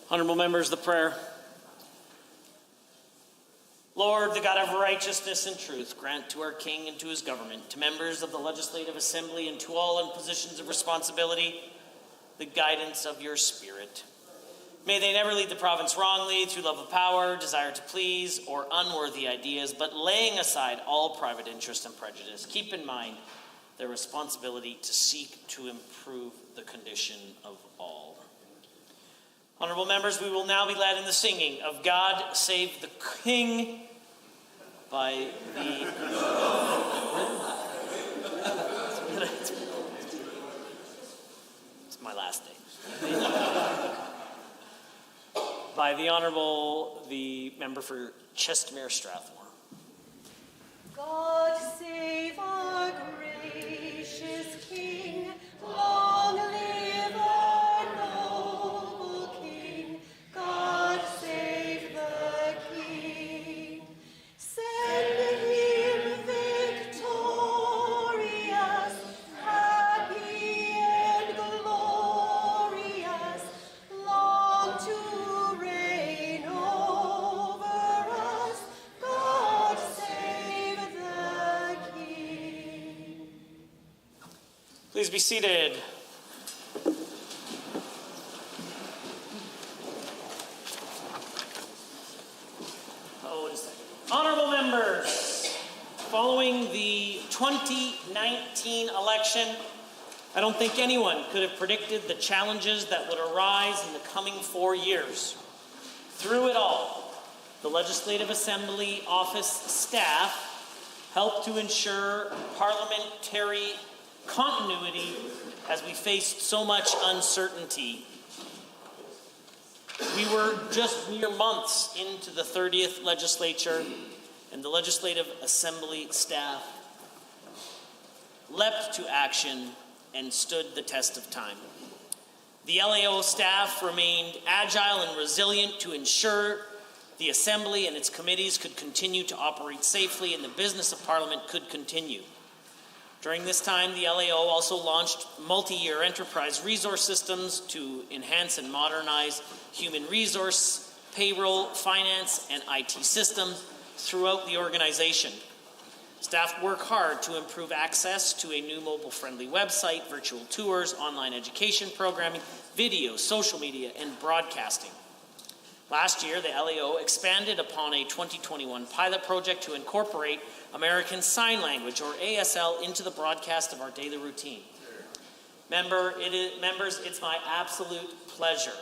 Honorable members, the prayer. Lord, the God of righteousness and truth, grant to our King and to his government, to members of the Legislative Assembly and to all in positions of responsibility, the guidance of your Spirit. May they never lead the province wrongly through love of power, desire to please, or unworthy ideas, but laying aside all private interest and prejudice, keep in mind their responsibility to seek to improve the condition of all. Honorable members, we will now be led in the singing of God Save the King by the... It's my last day. By the Honorable, the member for Chestermere Strathmore. God save our gracious King, long live our noble King. God save the King. Send him victorious, happy and glorious, long to reign over us. God save the King. Please be seated. Honorable members, following the 2019 election, I don't think anyone could have predicted the challenges that would arise in the coming 4 years. Through it all, the Legislative Assembly office staff helped to ensure parliamentary continuity as we faced so much uncertainty. We were just mere months into the 30th legislature, and the Legislative Assembly staff leapt to action and stood the test of time. The LAO staff remained agile and resilient to ensure the Assembly and its committees could continue to operate safely and the business of Parliament could continue. During this time, the LAO also launched multi-year enterprise resource systems to enhance and modernize human resource, payroll, finance, and IT systems throughout the organization. Staff work hard to improve access to a new mobile-friendly website, virtual tours, online education programming, video, social media, and broadcasting. Last year, the LAO expanded upon a 2021 pilot project to incorporate American Sign Language, or ASL, into the broadcast of our daily routine. Members, it's my absolute pleasure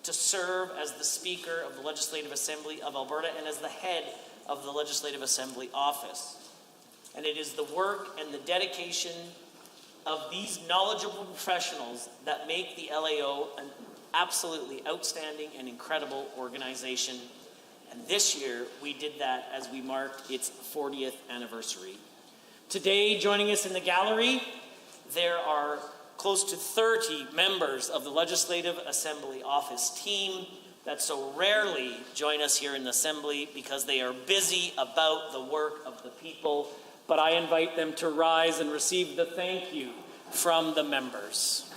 to serve as the Speaker of the Legislative Assembly of Alberta and as the head of the Legislative Assembly office. And it is the work and the dedication of these knowledgeable professionals that make the LAO an absolutely outstanding and incredible organization. And this year, we did that as we marked its 40th anniversary. Today, joining us in the gallery, there are close to 30 members of the Legislative Assembly office team that so rarely join us here in the Assembly because they are busy about the work of the people. But I invite them to rise and receive the thank you from the members.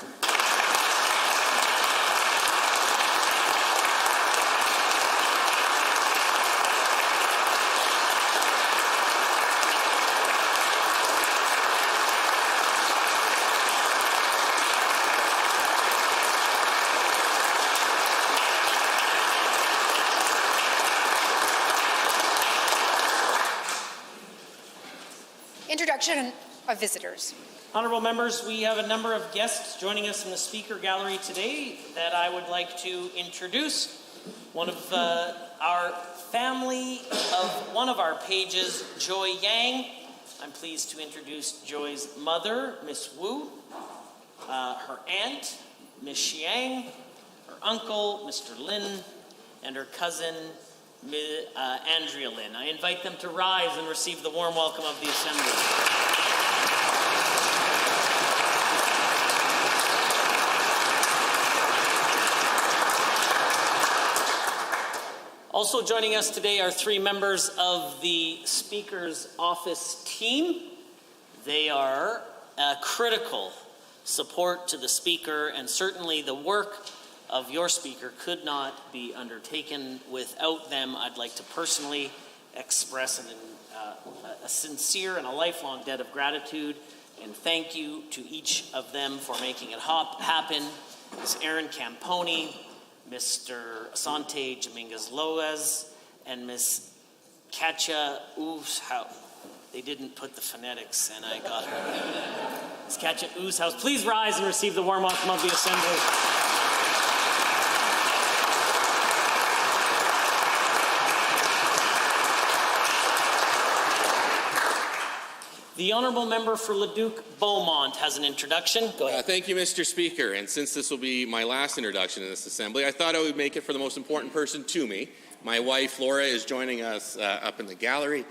Introduction of visitors. Honorable members, we have a number of guests joining us in the speaker gallery today that I would like to introduce. One of our family of one of our pages, Joy Yang. I'm pleased to introduce Joy's mother, Miss Wu, her aunt, Miss Xiang, her uncle, Mr. Lin, and her cousin, Andrea Lin. I invite them to rise and receive the warm welcome of the Assembly. Also joining us today are three members of the Speaker's office team. They are a critical support to the Speaker and certainly the work of your speaker could not be undertaken without them. I'd like to personally express a sincere and a lifelong debt of gratitude and thank you to each of them for making it happen. Ms. Erin Camponi, Mr. Asante Dominguez-Loez, and Ms. Katja Ooshouse. They didn't put the phonetics, and I got her. Ms. Katja Ooshouse, please rise and receive the warm welcome of the Assembly. The Honourable Member for Leduc-Beaumont has an introduction. Go ahead. Thank you, Mr. Speaker. And since this will be my last introduction in this Assembly, I thought I would make it for the most important person to me. My wife, Laura, is joining us up in the gallery.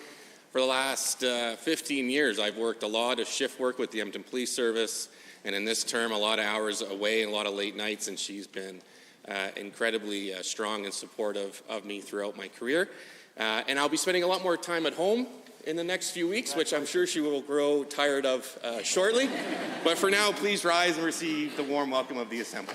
For the last 15 years, I've worked a lot of shift work with the Edmonton Police Service, and in this term, a lot of hours away and a lot of late nights, and she's been incredibly strong and supportive of me throughout my career. And I'll be spending a lot more time at home in the next few weeks, which I'm sure she will grow tired of shortly. But for now, please rise and receive the warm welcome of the Assembly.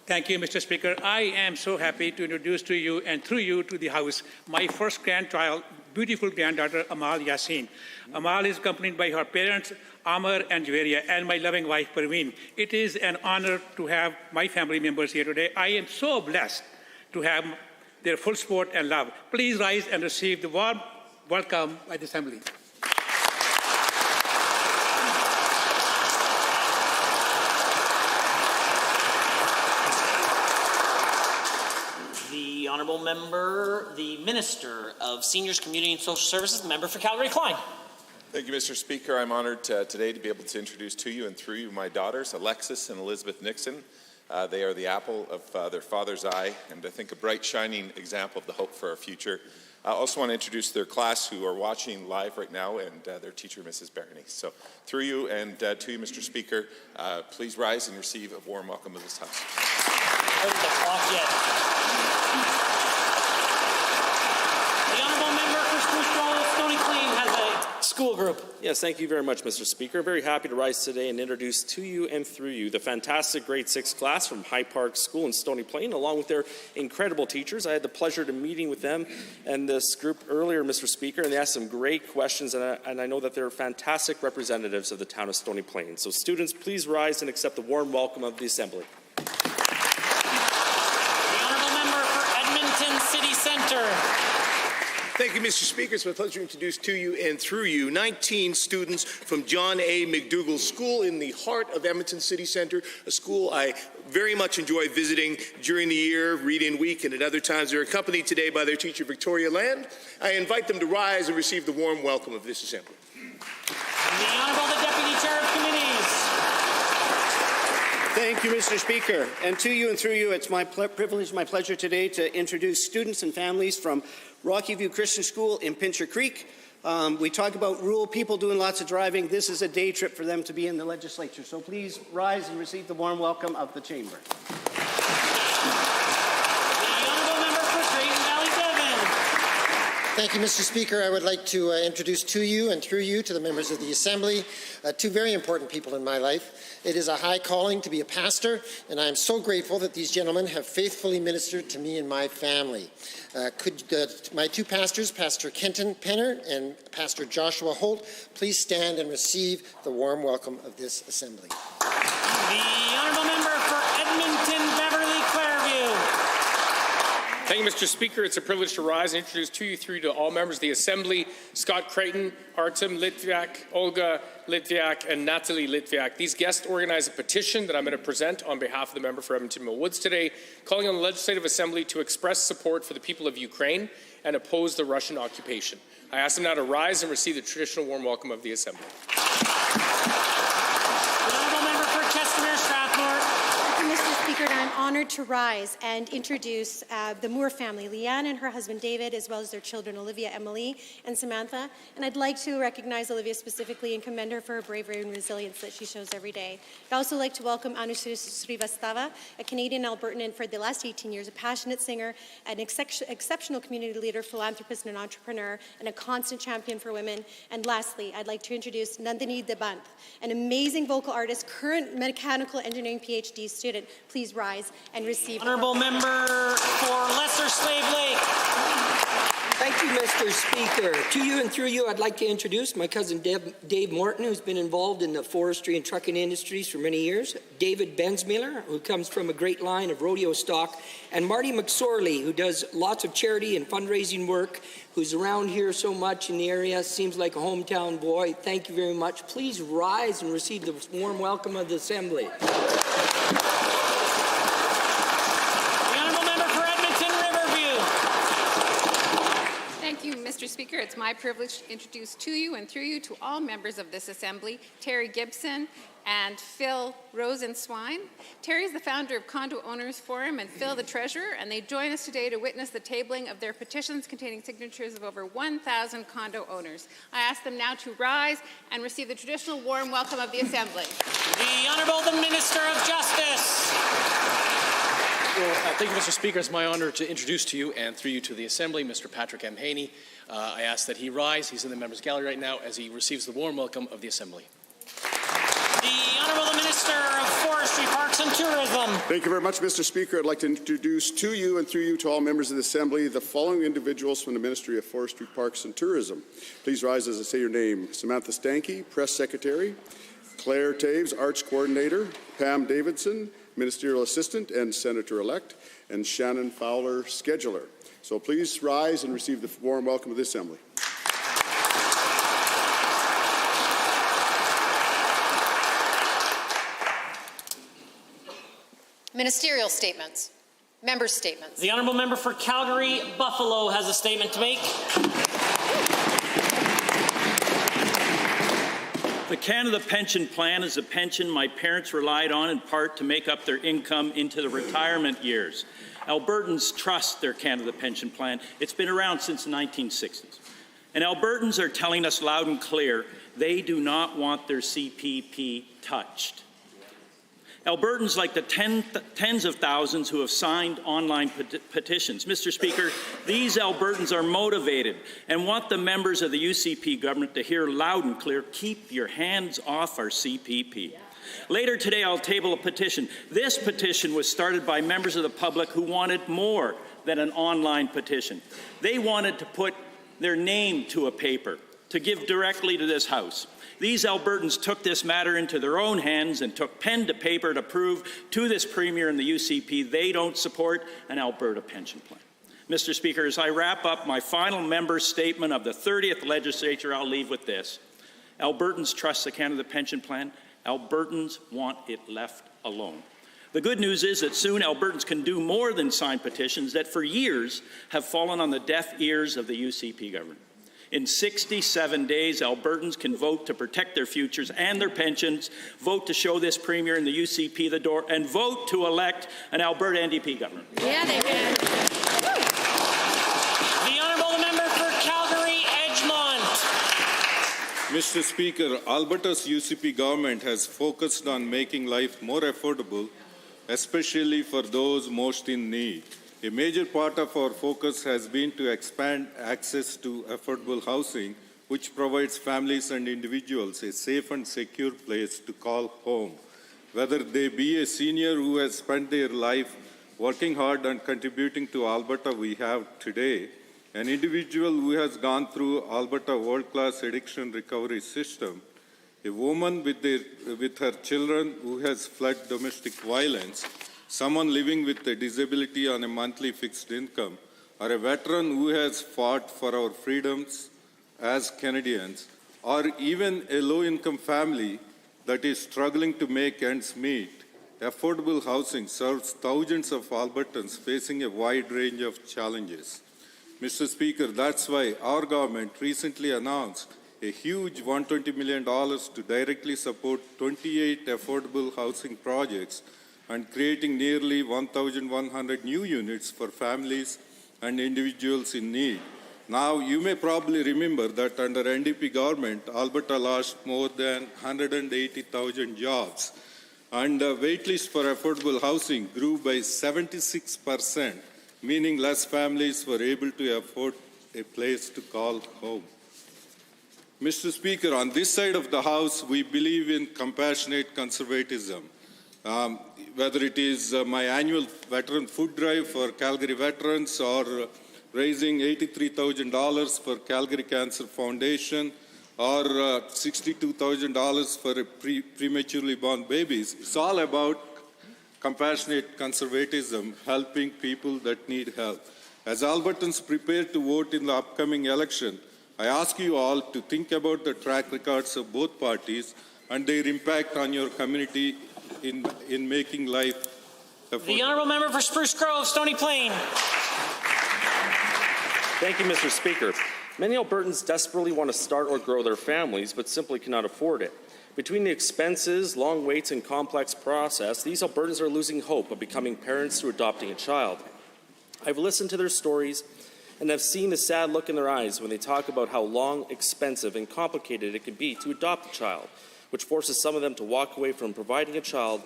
Thank you, Mr. Speaker. I am so happy to introduce to you and through you to the House my first grandchild, beautiful granddaughter, Amal Yassin. Amal is accompanied by her parents, Amar and Javeria, and my loving wife, Parveen. It is an honor to have my family members here today. I am so blessed to have their full support and love. Please rise and receive the warm welcome by the Assembly. The Honourable Member, the Minister of Seniors, Community and Social Services, the Member for Calgary-Klein. Thank you, Mr. Speaker. I'm honoured today to be able to introduce to you and through you my daughters, Alexis and Elizabeth Nixon. They are the apple of their father's eye, and I think a bright, shining example of the hope for our future. I also want to introduce their class who are watching live right now, and their teacher, Mrs. Barney. So through you and to you, Mr. Speaker, please rise and receive a warm welcome of this House. The Honourable Member for Spruce Stony Plain has a school group. Yes, thank you very much, Mr. Speaker. Very happy to rise today and introduce to you and through you the fantastic grade 6 class from High Park School in Stony Plain, along with their incredible teachers. I had the pleasure of meeting with them and this group earlier, Mr. Speaker, and they asked some great questions, and I know that they're fantastic representatives of the town of Stony Plain. So students, please rise and accept the warm welcome of the Assembly. City Centre. Thank you, Mr. Speaker. It's my pleasure to introduce to you and through you 19 students from John A. McDougall School in the heart of Edmonton City Centre, a school I very much enjoy visiting during the year, reading week, and at other times. They're accompanied today by their teacher, Victoria Land. I invite them to rise and receive the warm welcome of this Assembly. And the Honourable the Deputy Chair of Committees. Thank you, Mr. Speaker. And to you and through you, it's my privilege, my pleasure today to introduce students and families from Rocky View Christian School in Pincher Creek. We talk about rural people doing lots of driving. This is a day trip for them to be in the legislature. So please rise and receive the warm welcome of the Chamber. Thank you, Mr. Speaker. I would like to introduce to you and through you to the members of the Assembly two very important people in my life. It is a high calling to be a pastor, and I am so grateful that these gentlemen have faithfully ministered to me and my family. Could my two pastors, Pastor Kenton Penner and Pastor Joshua Holt, please stand and receive the warm welcome of this Assembly. The Honourable Member for Edmonton Beverly Clareview. Thank you, Mr. Speaker. It's a privilege to rise and introduce to you through to all members of the Assembly, Scott Creighton, Artem Litviak, Olga Litviak, and Natalie Litviak. These guests organized a petition that I'm going to present on behalf of the member for Edmonton Mill Woods today, calling on the Legislative Assembly to express support for the people of Ukraine and oppose the Russian occupation. I ask them now to rise and receive the traditional warm welcome of the Assembly. The Honourable Member for Chestermere Strathmore. Mr. Speaker, Speaker, I'm honored to rise and introduce the Moore family, Leanne and her husband David, as well as their children Olivia, Emily, and Samantha. And I'd like to recognize Olivia specifically and commend her for her bravery and resilience that she shows every day. I'd also like to welcome Anu Srivastava, a Canadian Albertan and for the last 18 years a passionate singer, an exceptional community leader, philanthropist, and an entrepreneur, and a constant champion for women. And lastly, I'd like to introduce Nandini Debant, an amazing vocal artist, current mechanical engineering PhD student. Please rise and receive. Honourable member for Lesser Slave Lake. Thank you, Mr. Speaker. To you and through you, I'd like to introduce my cousin Dave Morton, who's been involved in the forestry and trucking industries for many years, David Bensmiller, who comes from a great line of rodeo stock, and Marty McSorley, who does lots of charity and fundraising work, who's around here so much in the area, seems like a hometown boy. Thank you very much. Please rise and receive the warm welcome of the Assembly. Thank you, Mr. Speaker. It's my privilege to introduce to you and through you to all members of this Assembly, Terry Gibson and Phil Rosenswine. Terry is the founder of Condo Owners Forum and Phil the treasurer, and they join us today to witness the tabling of their petitions containing signatures of over 1,000 condo owners. I ask them now to rise and receive the traditional warm welcome of the Assembly. The Honourable the Minister of Justice. Well, thank you, Mr. Speaker. It's my honor to introduce to you and through you to the Assembly, Mr. Patrick M. Haney. I ask that he rise. He's in the members' gallery right now as he receives the warm welcome of the Assembly. The Honourable the Minister of Forestry, Parks and Tourism. Thank you very much, Mr. Speaker. I'd like to introduce to you and through you to all members of the Assembly the following individuals from the Ministry of Forestry, Parks and Tourism. Please rise as I say your name. Samantha Stanke, Press Secretary; Claire Taves, Arts Coordinator; Pam Davidson, Ministerial Assistant and Senator-elect; and Shannon Fowler, Scheduler. So please rise and receive the warm welcome of the Assembly. Ministerial statements. Member statements. The Honourable Member for Calgary, Buffalo has a statement to make. The Canada Pension Plan is a pension my parents relied on in part to make up their income into the retirement years. Albertans trust their Canada Pension Plan. It's been around since the 1960s. And Albertans are telling us loud and clear they do not want their CPP touched. Albertans, like the tens of thousands who have signed online petitions. Mr. Speaker, these Albertans are motivated and want the members of the UCP government to hear loud and clear, keep your hands off our CPP. Later today, I'll table a petition. This petition was started by members of the public who wanted more than an online petition. They wanted to put their name to a paper, to give directly to this House. These Albertans took this matter into their own hands and took pen to paper to prove to this Premier and the UCP they don't support an Alberta pension plan. Mr. Speaker, as I wrap up my final member statement of the 30th Legislature, I'll leave with this. Albertans trust the Canada Pension Plan. Albertans want it left alone. The good news is that soon Albertans can do more than sign petitions that for years have fallen on the deaf ears of the UCP government. In 67 days, Albertans can vote to protect their futures and their pensions, vote to show this Premier and the UCP the door, and vote to elect an Alberta NDP government. Yeah, they can. The Honourable Member for Calgary, Edgemont. Mr. Speaker, Alberta's UCP government has focused on making life more affordable, especially for those most in need. A major part of our focus has been to expand access to affordable housing, which provides families and individuals a safe and secure place to call home. Whether they be a senior who has spent their life working hard and contributing to Alberta we have today, an individual who has gone through Alberta world-class addiction recovery system, a woman with her children who has fled domestic violence, someone living with a disability on a monthly fixed income, or a veteran who has fought for our freedoms as Canadians, or even a low-income family that is struggling to make ends meet, affordable housing serves thousands of Albertans facing a wide range of challenges. Mr. Speaker, that's why our government recently announced a huge $120 million to directly support 28 affordable housing projects and creating nearly 1,100 new units for families and individuals in need. Now, you may probably remember that under NDP government, Alberta lost more than 180,000 jobs, and the waitlist for affordable housing grew by 76%, meaning less families were able to afford a place to call home. Mr. Speaker, on this side of the House, we believe in compassionate conservatism. Whether it is my annual veteran food drive for Calgary veterans or raising $83,000 for Calgary Cancer Foundation or $62,000 for prematurely born babies, it's all about compassionate conservatism, helping people that need help. As Albertans prepare to vote in the upcoming election, I ask you all to think about the track records of both parties and their impact on your community in making life affordable. The honourable member for Spruce Grove, Stony Plain. Thank you, Mr. Speaker. Many Albertans desperately want to start or grow their families, but simply cannot afford it. Between the expenses, long waits, and complex process, these Albertans are losing hope of becoming parents through adopting a child. I've listened to their stories and have seen the sad look in their eyes when they talk about how long, expensive, and complicated it can be to adopt a child, which forces some of them to walk away from providing a child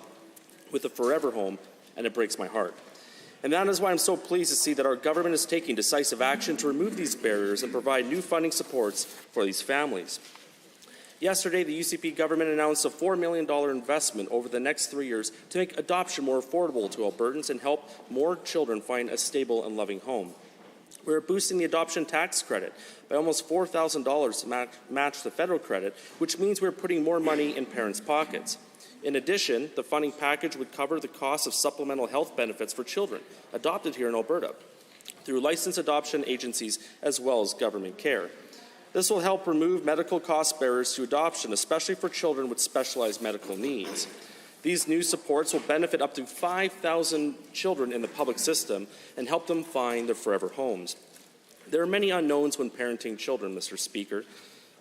with a forever home, and it breaks my heart. And that is why I'm so pleased to see that our government is taking decisive action to remove these barriers and provide new funding supports for these families. Yesterday, the UCP government announced a $4 million investment over the next 3 years to make adoption more affordable to Albertans and help more children find a stable and loving home. We're boosting the adoption tax credit by almost $4,000 to match the federal credit, which means we're putting more money in parents' pockets. In addition, the funding package would cover the cost of supplemental health benefits for children adopted here in Alberta through licensed adoption agencies as well as government care. This will help remove medical cost barriers to adoption, especially for children with specialized medical needs. These new supports will benefit up to 5,000 children in the public system and help them find their forever homes. There are many unknowns when parenting children, Mr. Speaker.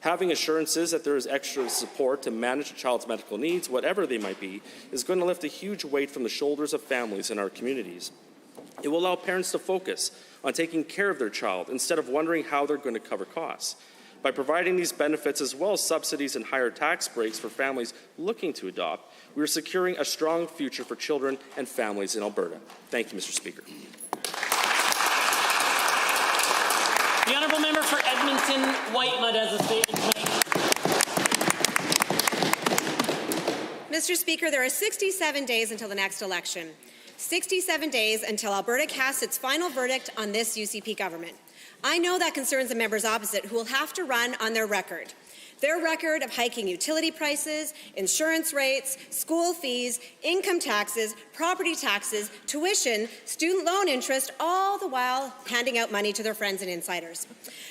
Having assurances that there is extra support to manage a child's medical needs, whatever they might be, is going to lift a huge weight from the shoulders of families in our communities. It will allow parents to focus on taking care of their child instead of wondering how they're going to cover costs. By providing these benefits as well as subsidies and higher tax breaks for families looking to adopt, we are securing a strong future for children and families in Alberta. Thank you, Mr. Speaker. The honourable member for Edmonton Whitemud has a statement to make. Mr. Speaker, there are 67 days until the next election. 67 days until Alberta casts its final verdict on this UCP government. I know that concerns the members opposite, who will have to run on their record. Their record of hiking utility prices, insurance rates, school fees, income taxes, property taxes, tuition, student loan interest, all the while handing out money to their friends and insiders.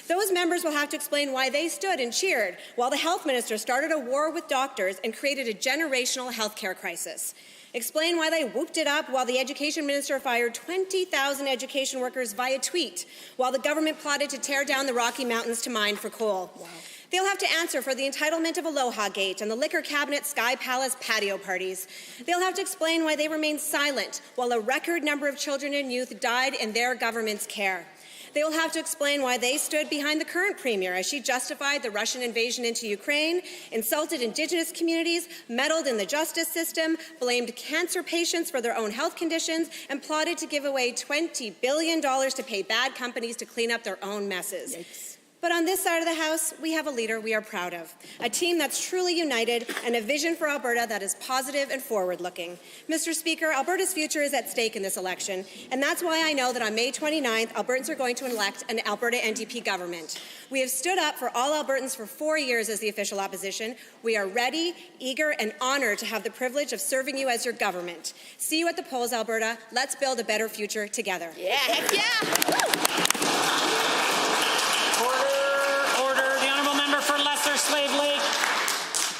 Those members will have to explain why they stood and cheered while the health minister started a war with doctors and created a generational health care crisis. Explain why they whooped it up while the education minister fired 20,000 education workers via tweet, while the government plotted to tear down the Rocky Mountains to mine for coal. Wow. They'll have to answer for the entitlement of Aloha Gate and the Liquor Cabinet Sky Palace patio parties. They'll have to explain why they remained silent while a record number of children and youth died in their government's care. They will have to explain why they stood behind the current premier as she justified the Russian invasion into Ukraine, insulted Indigenous communities, meddled in the justice system, blamed cancer patients for their own health conditions, and plotted to give away $20 billion to pay bad companies to clean up their own messes. Yikes. But on this side of the House, we have a leader we are proud of, a team that's truly united, and a vision for Alberta that is positive and forward-looking. Mr. Speaker, Alberta's future is at stake in this election, and that's why I know that on May 29th, Albertans are going to elect an Alberta NDP government. We have stood up for all Albertans for 4 years as the official opposition. We are ready, eager, and honored to have the privilege of serving you as your government. See you at the polls, Alberta. Let's build a better future together. Yeah, heck yeah!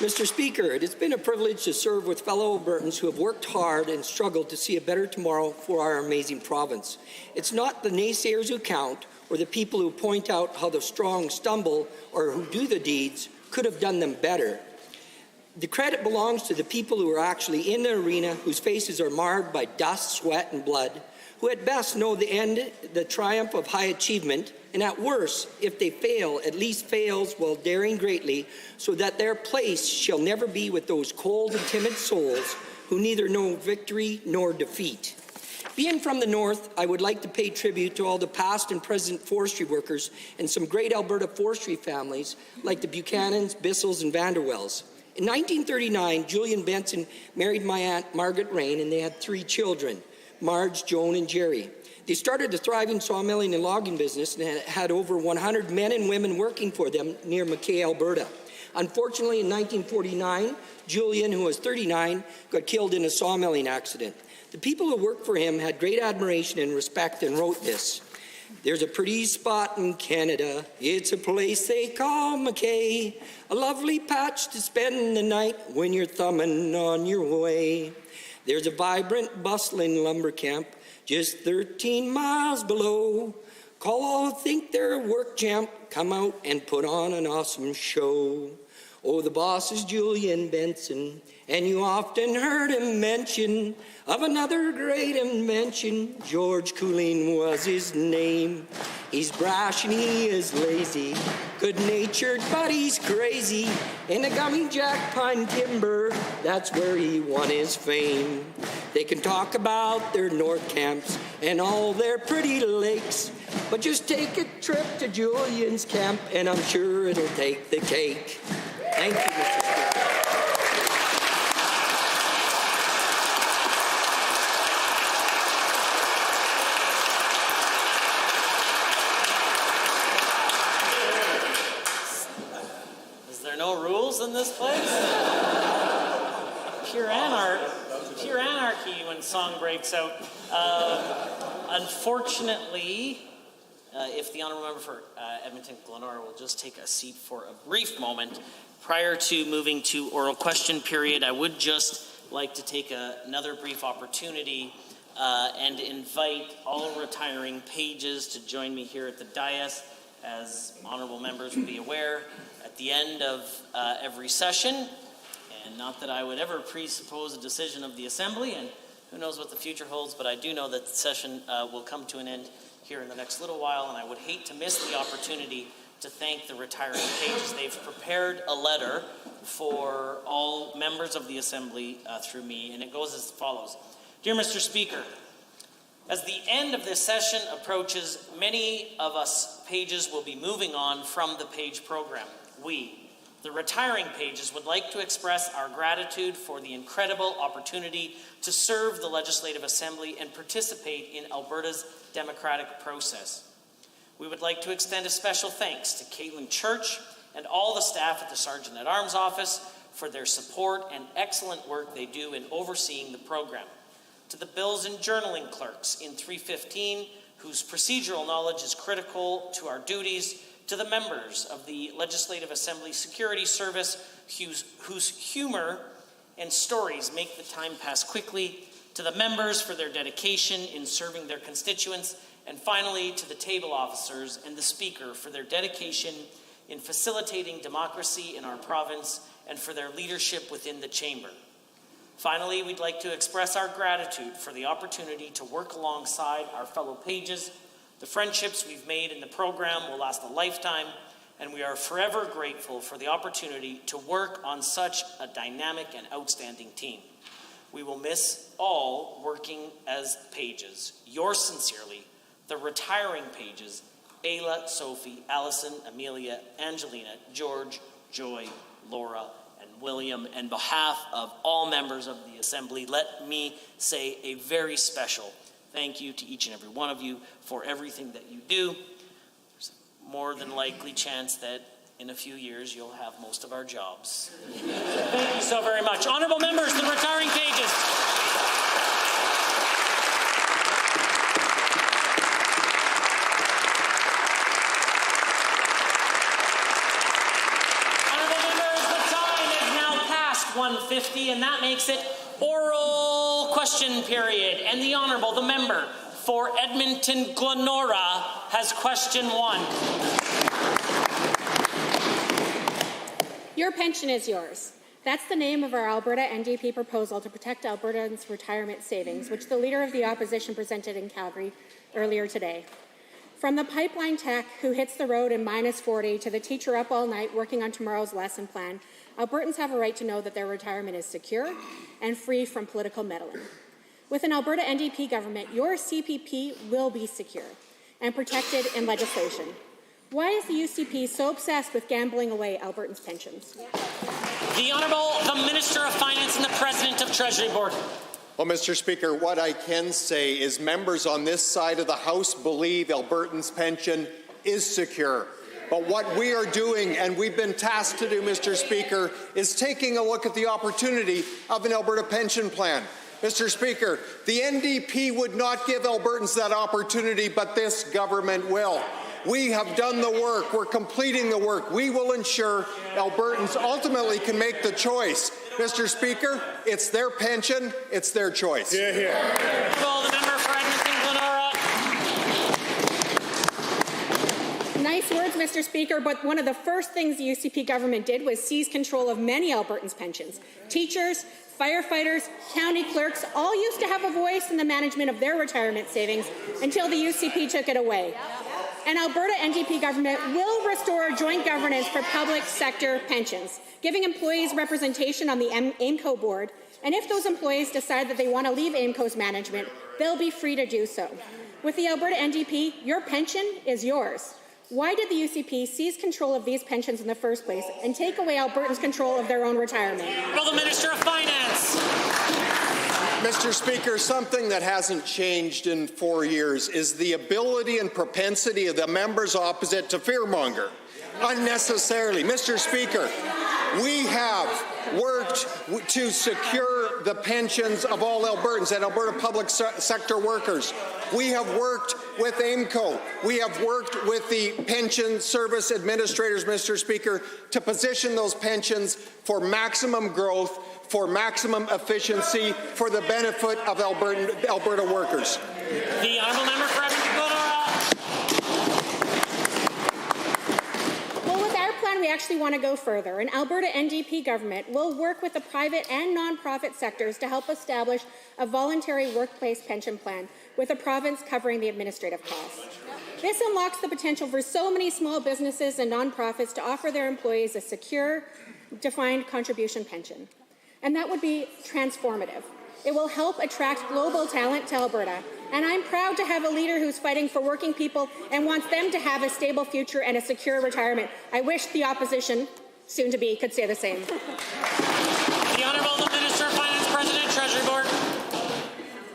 Mr. Speaker, it has been a privilege to serve with fellow Albertans who have worked hard and struggled to see a better tomorrow for our amazing province. It's not the naysayers who count or the people who point out how the strong stumble or who do the deeds could have done them better. The credit belongs to the people who are actually in the arena, whose faces are marred by dust, sweat, and blood, who at best know the triumph of high achievement, and at worst, if they fail, at least fails while daring greatly, so that their place shall never be with those cold and timid souls who neither know victory nor defeat. Being from the north, I would like to pay tribute to all the past and present forestry workers and some great Alberta forestry families like the Buchanans, Bissells, and Vanderwells. In 1939, Julian Benson married my Aunt Margaret Rain, and they had 3 children, Marge, Joan, and Jerry. They started a thriving sawmilling and logging business and had over 100 men and women working for them near McKay, Alberta. Unfortunately, in 1949, Julian, who was 39, got killed in a sawmilling accident. The people who worked for him had great admiration and respect and wrote this. There's a pretty spot in Canada, it's a place they call McKay, a lovely patch to spend the night when you're thumbing on your way. There's a vibrant, bustling lumber camp just 13 miles below. Call all who think they're a work champ, come out and put on an awesome show. Oh, the boss is Julian Benson, and you often heard him mention of another great invention. George Cooling was his name. He's brash and he is lazy, good-natured but he's crazy. In the gummy jack pine timber, that's where he won his fame. They can talk about their north camps and all their pretty lakes, but just take a trip to Julian's camp and I'm sure it'll take the cake. Thank you, Mr. Speaker. Is there no rules in this place? Pure anarchy when song breaks out. Unfortunately, if the honourable member for Edmonton Glenora will just take a seat for a brief moment. Prior to moving to oral question period, I would just like to take another brief opportunity and invite all retiring pages to join me here at the dais. As honourable members will be aware, at the end of every session, and not that I would ever presuppose a decision of the Assembly, and who knows what the future holds, but I do know that the session will come to an end here in the next little while, and I would hate to miss the opportunity to thank the retiring pages. They've prepared a letter for all members of the Assembly through me, and it goes as follows. Dear Mr. Speaker, as the end of this session approaches, many of us pages will be moving on from the page program. We, the retiring pages, would like to express our gratitude for the incredible opportunity to serve the Legislative Assembly and participate in Alberta's democratic process. We would like to extend a special thanks to Caitlin Church and all the staff at the Sergeant-at-Arms office for their support and excellent work they do in overseeing the program. To the Bills and Journaling clerks in 315, whose procedural knowledge is critical to our duties, to the members of the Legislative Assembly Security Service, whose humor and stories make the time pass quickly, to the members for their dedication in serving their constituents, and finally to the table officers and the Speaker for their dedication in facilitating democracy in our province and for their leadership within the Chamber. Finally, we'd like to express our gratitude for the opportunity to work alongside our fellow pages. The friendships we've made in the program will last a lifetime, and we are forever grateful for the opportunity to work on such a dynamic and outstanding team. We will miss all working as pages. Yours sincerely, the retiring pages, Ayla, Sophie, Allison, Amelia, Angelina, George, Joy, Laura, and William. And on behalf of all members of the Assembly, let me say a very special thank you to each and every one of you for everything that you do. There's a more than likely chance that in a few years you'll have most of our jobs. Thank you so very much. Honourable members, the retiring pages. Honourable members, the time is now past 1:50, and that makes it oral question period. And the Honourable, the member for Edmonton Glenora, has question 1. Your pension is yours. That's the name of our Alberta NDP proposal to protect Albertans' retirement savings, which the Leader of the Opposition presented in Calgary earlier today. From the pipeline tech who hits the road in -40 to the teacher up all night working on tomorrow's lesson plan, Albertans have a right to know that their retirement is secure and free from political meddling. With an Alberta NDP government, your CPP will be secure and protected in legislation. Why is the UCP so obsessed with gambling away Albertans' pensions? The Honourable the Minister of Finance and the President of Treasury Board. Well, Mr. Speaker, what I can say is members on this side of the House believe Albertans' pension is secure. But what we are doing, and we've been tasked to do, Mr. Speaker, is taking a look at the opportunity of an Alberta pension plan. Mr. Speaker, the NDP would not give Albertans that opportunity, but this government will. We have done the work. We're completing the work. We will ensure Albertans ultimately can make the choice. Mr. Speaker, it's their pension. It's their choice. Hear, hear. The member for Edmonton-Glenora. Nice words, Mr. Speaker, but one of the first things the UCP government did was seize control of many Albertans' pensions. Teachers, firefighters, county clerks all used to have a voice in the management of their retirement savings until the UCP took it away. An Alberta NDP government will restore joint governance for public sector pensions, giving employees representation on the AIMCO board, and if those employees decide that they want to leave AIMCO's management, they'll be free to do so. With the Alberta NDP, your pension is yours. Why did the UCP seize control of these pensions in the first place and take away Albertans' control of their own retirement? Well, the Minister of Finance. Mr. Speaker, something that hasn't changed in 4 years is the ability and propensity of the members opposite to fearmonger unnecessarily. Mr. Speaker, we have worked to secure the pensions of all Albertans and Alberta public sector workers. We have worked with AIMCO. We have worked with the pension service administrators, Mr. Speaker, to position those pensions for maximum growth, for maximum efficiency, for the benefit of Alberta workers. The Honourable Member for Edmonton-Glenora. Well, with our plan, we actually want to go further. An Alberta NDP government will work with the private and non-profit sectors to help establish a voluntary workplace pension plan with a province covering the administrative costs. This unlocks the potential for so many small businesses and non-profits to offer their employees a secure, defined contribution pension. And that would be transformative. It will help attract global talent to Alberta. And I'm proud to have a leader who's fighting for working people and wants them to have a stable future and a secure retirement. I wish the opposition, soon to be, could say the same. The Honourable the Minister of Finance, President, Treasury Board.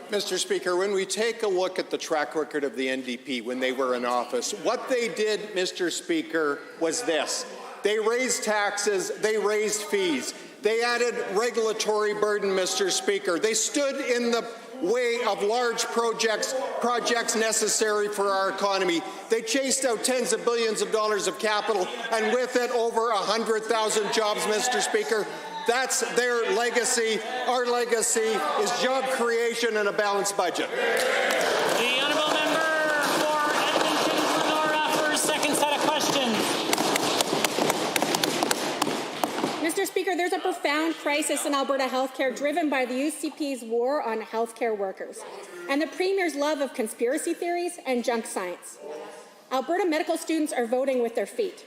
Mr. Speaker, when we take a look at the track record of the NDP when they were in office, what they did, Mr. Speaker, was this. They raised taxes, they raised fees. They added regulatory burden, Mr. Speaker. They stood in the way of large projects necessary for our economy. They chased out tens of billions of dollars of capital, and with it, over 100,000 jobs, Mr. Speaker. That's their legacy. Our legacy is job creation and a balanced budget. The Honourable Member for Edmonton-Glenora for his second set of questions. Mr. Speaker, there's a profound crisis in Alberta healthcare driven by the UCP's war on healthcare workers and the Premier's love of conspiracy theories and junk science. Alberta medical students are voting with their feet.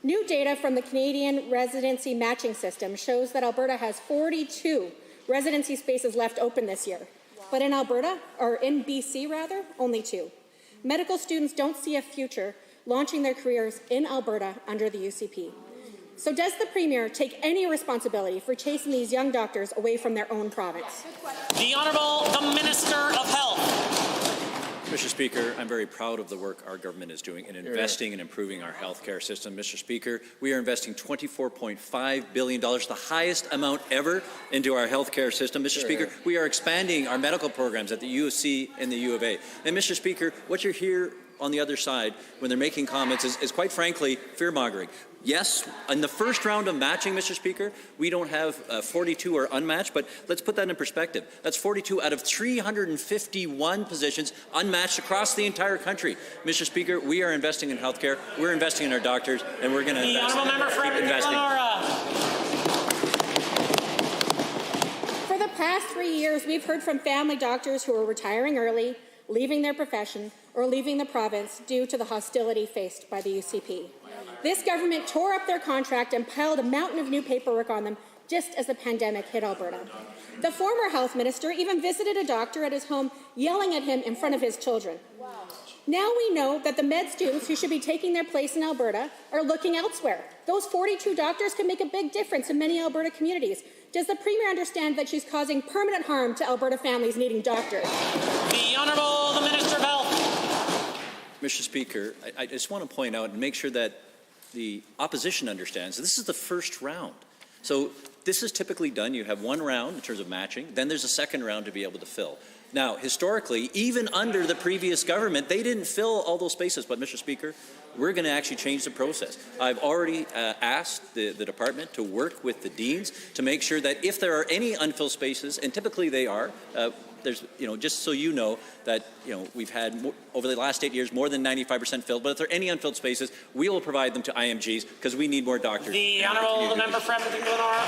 New data from the Canadian Residency Matching System shows that Alberta has 42 residency spaces left open this year. But in Alberta, or in BC rather, only 2. Medical students don't see a future launching their careers in Alberta under the UCP. So does the Premier take any responsibility for chasing these young doctors away from their own province? The Honourable the Minister of Health. Mr. Speaker, I'm very proud of the work our government is doing in investing and improving our health care system. Mr. Speaker, we are investing $24.5 billion, the highest amount ever, into our health care system. Mr. Speaker, we are expanding our medical programs at the U of C and the U of A. And Mr. Speaker, what you hear on the other side when they're making comments is quite frankly fear-mongering. Yes, in the first round of matching, Mr. Speaker, we don't have 42 are unmatched, but let's put that in perspective. That's 42 out of 351 positions unmatched across the entire country. Mr. Speaker, we are investing in healthcare, we're investing in our doctors, and we're going to invest. The Honourable Member for Edmonton-Glenora. past 3 years, we've heard from family doctors who are retiring early, leaving their profession, or leaving the province due to the hostility faced by the UCP. This government tore up their contract and piled a mountain of new paperwork on them just as the pandemic hit Alberta. The former health minister even visited a doctor at his home, yelling at him in front of his children. Now we know that the med students who should be taking their place in Alberta are looking elsewhere. Those 42 doctors could make a big difference in many Alberta communities. Does the Premier understand that she's causing permanent harm to Alberta families needing doctors? The Honourable the Minister of Health. Mr. Speaker, I just want to point out and make sure that the opposition understands that this is the first round. So this is typically done. You have one round in terms of matching, then there's a second round to be able to fill. Now, historically, even under the previous government, they didn't fill all those spaces. But, Mr. Speaker, we're going to actually change the process. I've already asked the department to work with the deans to make sure that if there are any unfilled spaces, and typically they are, there's, just so you know that, we've had over the last 8 years more than 95% filled. But if there are any unfilled spaces, we will provide them to IMGs because we need more doctors. The Honourable the Member for Edmonton-Glenora.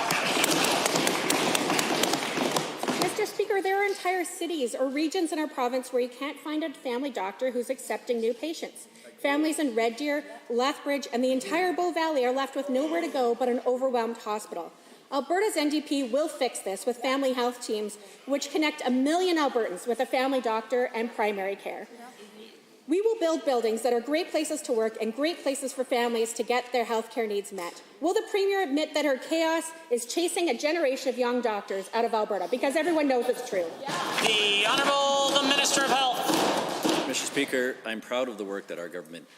Mr. Speaker, there are entire cities or regions in our province where you can't find a family doctor who's accepting new patients. Families in Red Deer, Lethbridge, and the entire Bow Valley are left with nowhere to go but an overwhelmed hospital. Alberta's NDP will fix this with family health teams, which connect 1 million Albertans with a family doctor and primary care. We will build buildings that are great places to work and great places for families to get their health care needs met. Will the Premier admit that her chaos is chasing a generation of young doctors out of Alberta? Because everyone knows it's true. The Honourable the Minister of Health. Mr. Speaker, I'm proud of the work that our government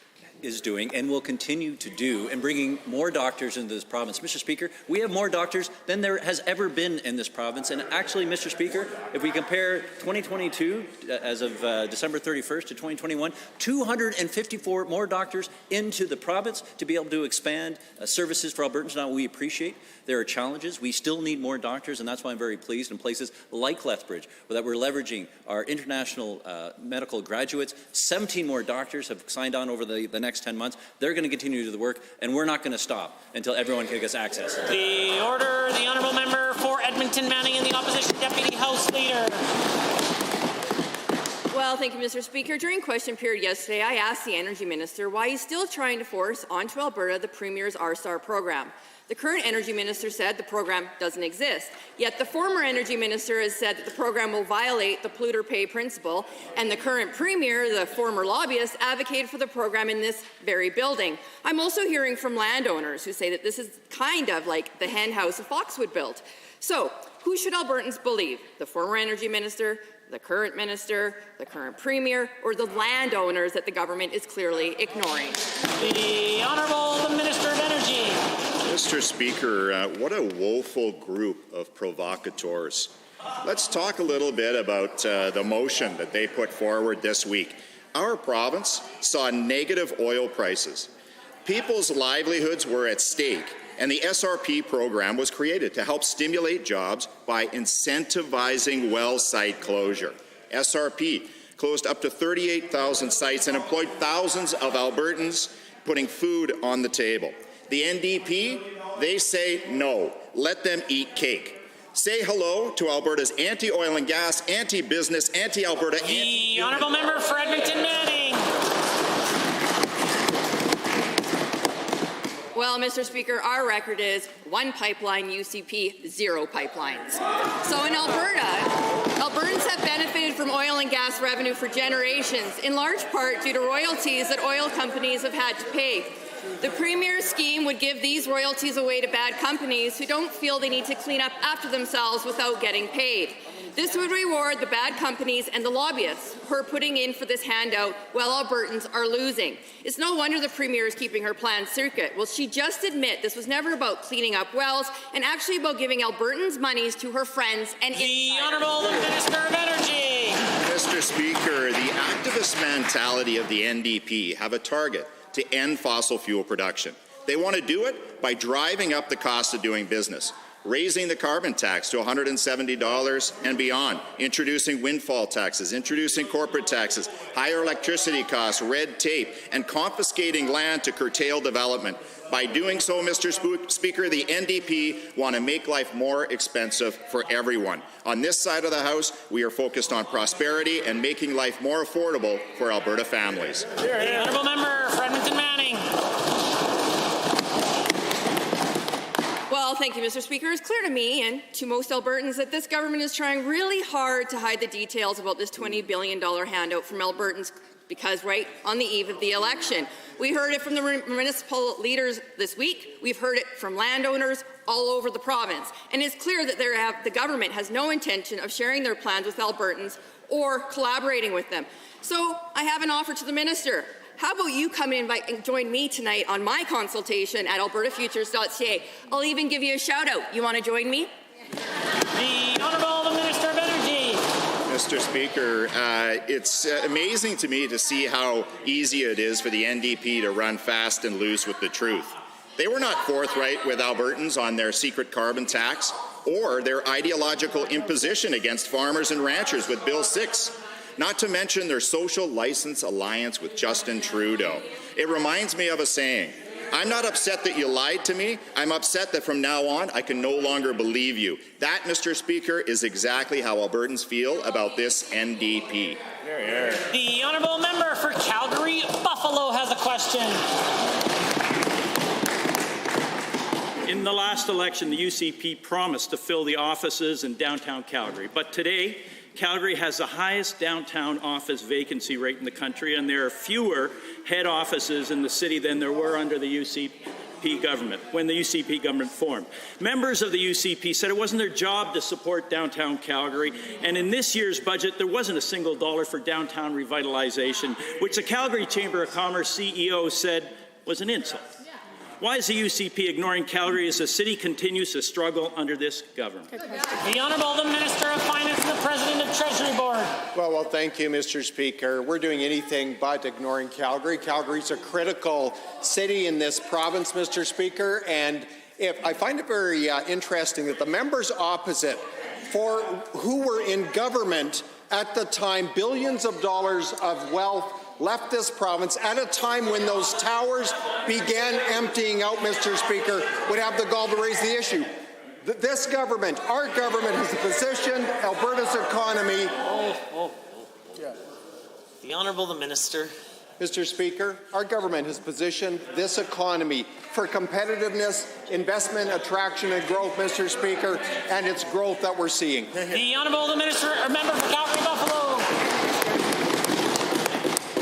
is doing and will continue to do in bringing more doctors into this province. Mr. Speaker, we have more doctors than there has ever been in this province. And actually, Mr. Speaker, if we compare 2022 as of December 31st to 2021, 254 more doctors into the province to be able to expand services for Albertans. Now, we appreciate there are challenges. We still need more doctors, and that's why I'm very pleased in places like Lethbridge that we're leveraging our international medical graduates. 17 more doctors have signed on over the next 10 months. They're going to continue to do the work, and we're not going to stop until everyone can get access. The order, the Honourable Member for Edmonton Manning and the Opposition Deputy House Leader. Well, thank you, Mr. Speaker. During question period yesterday, I asked the Energy Minister why he's still trying to force onto Alberta the Premier's R-Star program. The current Energy Minister said the program doesn't exist, yet the former Energy Minister has said that the program will violate the polluter pay principle, and the current Premier, the former lobbyist, advocated for the program in this very building. I'm also hearing from landowners who say that this is kind of like the hen house of Foxwood built. So, who should Albertans believe? The former Energy Minister, the current Minister, the current Premier, or the landowners that the government is clearly ignoring? The Honourable the Minister of Energy. Mr. Speaker, what a woeful group of provocateurs. Let's talk a little bit about the motion that they put forward this week. Our province saw negative oil prices. People's livelihoods were at stake, and the SRP program was created to help stimulate jobs by incentivizing well site closure. SRP closed up to 38,000 sites and employed thousands of Albertans, putting food on the table. The NDP, they say no. Let them eat cake. Say hello to Alberta's anti-oil and gas, anti-business, anti-Alberta. The Honourable Member for Edmonton Manning. Well, Mr. Speaker, our record is 1 pipeline UCP, 0 pipelines. So in Alberta, Albertans have benefited from oil and gas revenue for generations, in large part due to royalties that oil companies have had to pay. The Premier's scheme would give these royalties away to bad companies who don't feel they need to clean up after themselves without getting paid. This would reward the bad companies and the lobbyists who are putting in for this handout while Albertans are losing. It's no wonder the Premier is keeping her plan secret. Will she just admit this was never about cleaning up wells and actually about giving Albertans monies to her friends and the Honourable Minister of Energy. Mr. Speaker, the activist mentality of the NDP have a target to end fossil fuel production. They want to do it by driving up the cost of doing business. raising the carbon tax to $170 and beyond, introducing windfall taxes, introducing corporate taxes, higher electricity costs, red tape, and confiscating land to curtail development. By doing so, Mr. Speaker, the NDP want to make life more expensive for everyone. On this side of the House, we are focused on prosperity and making life more affordable for Alberta families. The honourable member for Edmonton Manning. Well, thank you, Mr. Speaker. It's clear to me and to most Albertans that this government is trying really hard to hide the details about this $20 billion handout from Albertans, because right on the eve of the election, we heard it from the municipal leaders this week. We've heard it from landowners all over the province. And it's clear that the government has no intention of sharing their plans with Albertans or collaborating with them. So I have an offer to the minister. How about you come in and join me tonight on my consultation at albertafutures.ca. I'll even give you a shout out. You want to join me? The Honourable Minister of Energy. Mr. Speaker, it's amazing to me to see how easy it is for the NDP to run fast and loose with the truth. They were not forthright with Albertans on their secret carbon tax or their ideological imposition against farmers and ranchers with Bill 6. Not to mention their social license alliance with Justin Trudeau. It reminds me of a saying, I'm not upset that you lied to me. I'm upset that from now on, I can no longer believe you. That, Mr. Speaker, is exactly how Albertans feel about this NDP. The honourable member for Calgary Buffalo has a question. In the last election, the UCP promised to fill the offices in downtown Calgary, but today, Calgary has the highest downtown office vacancy rate in the country, and there are fewer head offices in the city than there were under the UCP government, when the UCP government formed. Members of the UCP said it wasn't their job to support downtown Calgary, and in this year's budget, there wasn't a single dollar for downtown revitalization, which the Calgary Chamber of Commerce CEO said was an insult. Why is the UCP ignoring Calgary as the city continues to struggle under this government? The Honourable the Minister of Finance and the President of Treasury Board. Well, thank you, Mr. Speaker. We're doing anything but ignoring Calgary. Calgary's a critical city in this province, Mr. Speaker, and I find it very interesting that the members opposite, for who were in government at the time, billions of dollars of wealth left this province at a time when those towers began emptying out, Mr. Speaker, would have the gall to raise the issue. This government, our government, has positioned Alberta's economy. The Honourable the Minister. Mr. Speaker, our government has positioned this economy for competitiveness, investment, attraction, and growth, Mr. Speaker, and it's growth that we're seeing. The Honourable the Minister, or member for Calgary Buffalo.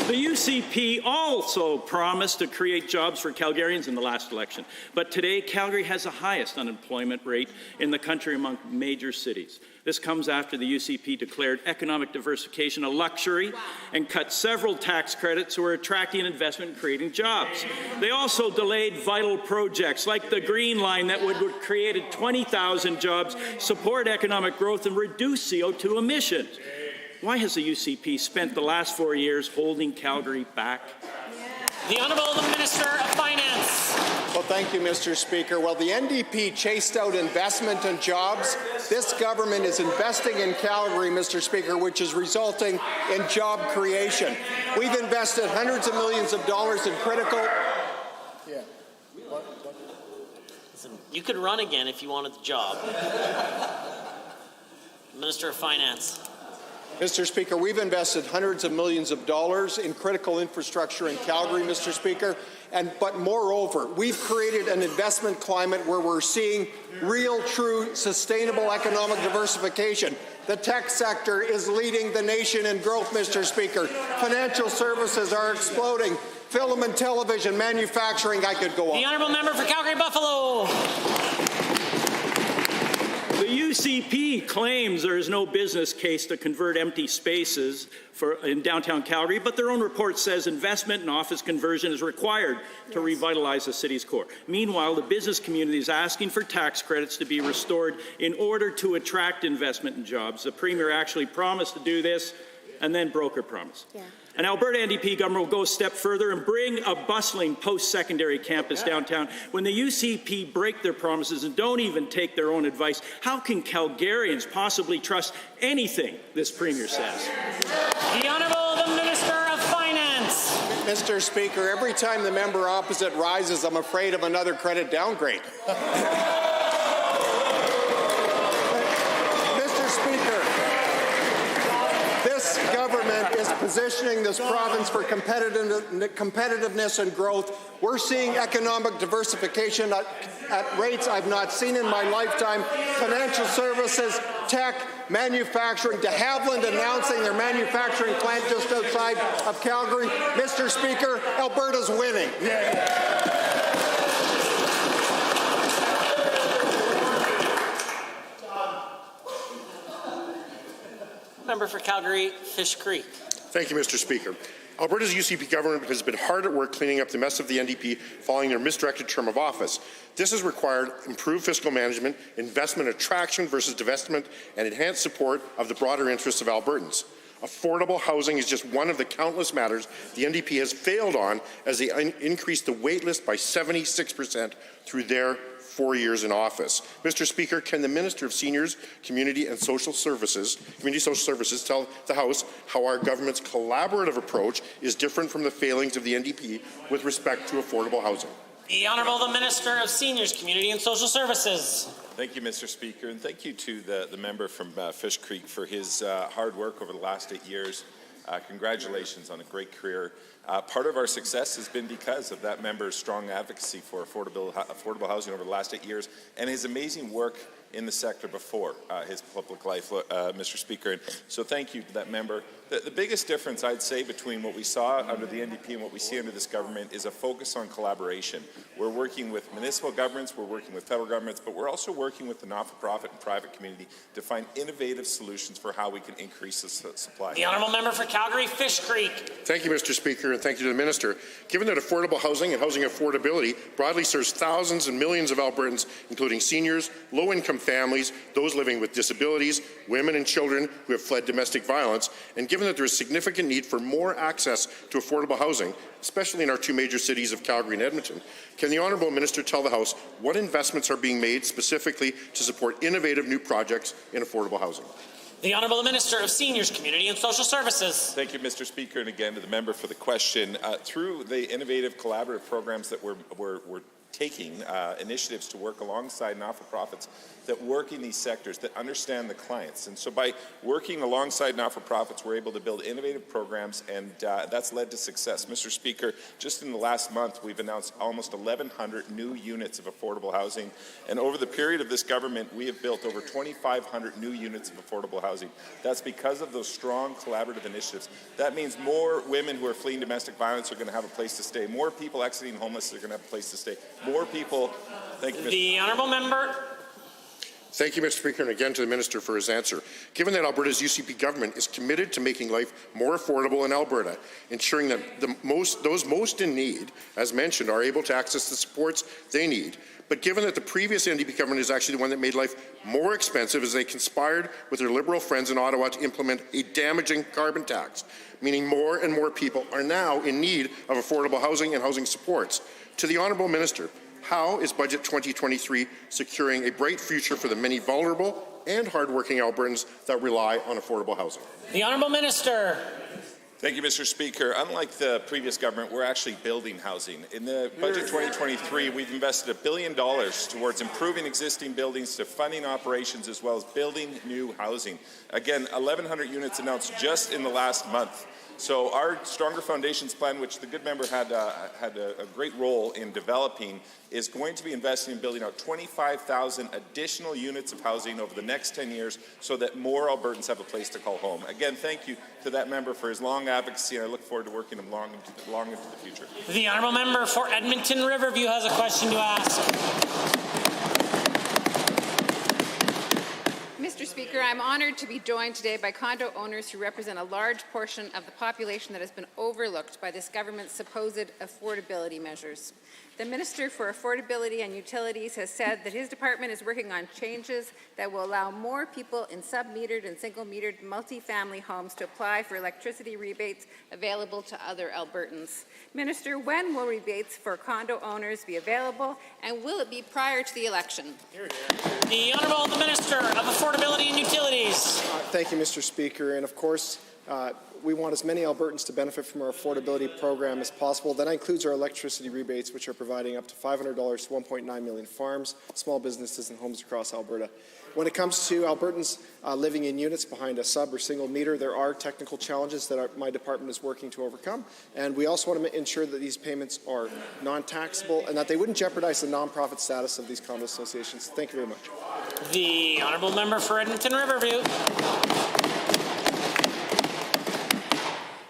The UCP also promised to create jobs for Calgarians in the last election. But today, Calgary has the highest unemployment rate in the country among major cities. This comes after the UCP declared economic diversification a luxury and cut several tax credits that were attracting investment and creating jobs. They also delayed vital projects like the Green Line that would have created 20,000 jobs, support economic growth, and reduce CO2 emissions. Why has the UCP spent the last 4 years holding Calgary back? The Honourable the Minister of Finance. Well, thank you, Mr. Speaker. Well, the NDP chased out investment and jobs. This government is investing in Calgary, Mr. Speaker, which is resulting in job creation. We've invested hundreds of millions of dollars in critical... Listen, you could run again if you wanted the job. Minister of Finance. Mr. Speaker, we've invested hundreds of millions of dollars in critical infrastructure in Calgary, Mr. Speaker, but moreover, we've created an investment climate where we're seeing real, true, sustainable economic diversification. The tech sector is leading the nation in growth, Mr. Speaker. Financial services are exploding. Film and television, manufacturing, I could go on. The Honourable Member for Calgary Buffalo. The UCP claims there is no business case to convert empty spaces in downtown Calgary, but their own report says investment and office conversion is required to revitalize the city's core. Meanwhile, the business community is asking for tax credits to be restored in order to attract investment and jobs. The Premier actually promised to do this and then broke her promise. An Alberta NDP government will go a step further and bring a bustling post-secondary campus downtown. When the UCP break their promises and don't even take their own advice, how can Calgarians possibly trust anything this Premier says? The Honourable the Minister of Finance. Mr. Speaker, every time the member opposite rises, I'm afraid of another credit downgrade. Mr. Speaker, this government is positioning this province for competitiveness and growth. We're seeing economic diversification at rates I've not seen in my lifetime. Financial services, tech, manufacturing, de Havilland announcing their manufacturing plant just outside of Calgary. Mr. Speaker, Alberta's winning. Member for Calgary, Fish Creek. Thank you, Mr. Speaker. Alberta's UCP government has been hard at work cleaning up the mess of the NDP following their misdirected term of office. This has required improved fiscal management, investment attraction versus divestment, and enhanced support of the broader interests of Albertans. Affordable housing is just one of the countless matters the NDP has failed on as they increased the wait list by 76% through their 4 years in office. Mr. Speaker, can the Minister of Seniors, Community Social Services tell the House how our government's collaborative approach is different from the failings of the NDP with respect to affordable housing? The Honourable the Minister of Seniors, Community and Social Services. Thank you, Mr. Speaker, and thank you to the member from Fish Creek for his hard work over the last 8 years. Congratulations on a great career. Part of our success has been because of that member's strong advocacy for affordable housing over the last 8 years and his amazing work in the sector before his public life, Mr. Speaker. And so thank you to that member. The biggest difference, I'd say, between what we saw under the NDP and what we see under this government is a focus on collaboration. We're working with municipal governments, we're working with federal governments, but we're also working with the not-for-profit and private community to find innovative solutions for how we can increase the supply. The Honourable Member for Calgary, Fish Creek. Thank you, Mr. Speaker, and thank you to the Minister. Given that affordable housing and housing affordability broadly serves thousands and millions of Albertans, including seniors, low-income families, those living with disabilities, women and children who have fled domestic violence, and given that there is significant need for more access to affordable housing, especially in our two major cities of Calgary and Edmonton, can the Honourable Minister tell the House what investments are being made specifically to support innovative new projects in affordable housing? The Honourable Minister of Seniors, Community and Social Services. Thank you, Mr. Speaker, and again to the member for the question. Through the innovative collaborative programs that we're taking initiatives to work alongside not-for-profits that work in these sectors, that understand the clients. And so by working alongside not-for-profits, we're able to build innovative programs, and that's led to success. Mr. Speaker, just in the last month, we've announced almost 1,100 new units of affordable housing. And over the period of this government, we have built over 2,500 new units of affordable housing. That's because of those strong collaborative initiatives. That means more women who are fleeing domestic violence are going to have a place to stay. More people exiting homelessness are going to have a place to stay. More people. Thank you, Mr. The Honourable Member. Thank you, Mr. Speaker, and again to the Minister for his answer. Given that Alberta's UCP government is committed to making life more affordable in Alberta, ensuring that those most in need, as mentioned, are able to access the supports they need, but given that the previous NDP government is actually the one that made life more expensive as they conspired with their Liberal friends in Ottawa to implement a damaging carbon tax, meaning more and more people are now in need of affordable housing and housing supports. To the Honourable Minister, how is Budget 2023 securing a bright future for the many vulnerable and hardworking Albertans that rely on affordable housing? The Honourable Minister. Thank you, Mr. Speaker. Unlike the previous government, we're actually building housing. In the Budget 2023, we've invested $1 billion towards improving existing buildings, to funding operations, as well as building new housing. Again, 1,100 units announced just in the last month. So our Stronger Foundations plan, which the good member had a great role in developing, is going to be investing in building out 25,000 additional units of housing over the next 10 years so that more Albertans have a place to call home. Again, thank you to that member for his long advocacy, and I look forward to working him long into the future. The Honourable Member for Edmonton Riverview has a question to ask. Mr. Speaker. Speaker. I'm honoured to be joined today by condo owners who represent a large portion of the population that has been overlooked by this government's supposed affordability measures. The Minister for Affordability and Utilities has said that his department is working on changes that will allow more people in sub-metered and single-metered multi-family homes to apply for electricity rebates available to other Albertans. Minister, when will rebates for condo owners be available, and will it be prior to the election? The Honourable the Minister of Affordability and Utilities. Thank you, Mr. Speaker. And of course, we want as many Albertans to benefit from our affordability program as possible. That includes our electricity rebates, which are providing up to $500 to 1.9 million farms, small businesses, and homes across Alberta. When it comes to Albertans living in units behind a sub or single meter, there are technical challenges that my department is working to overcome. And we also want to ensure that these payments are non-taxable and that they wouldn't jeopardize the non-profit status of these condo associations. Thank you very much. The Honourable Member for Edmonton Riverview.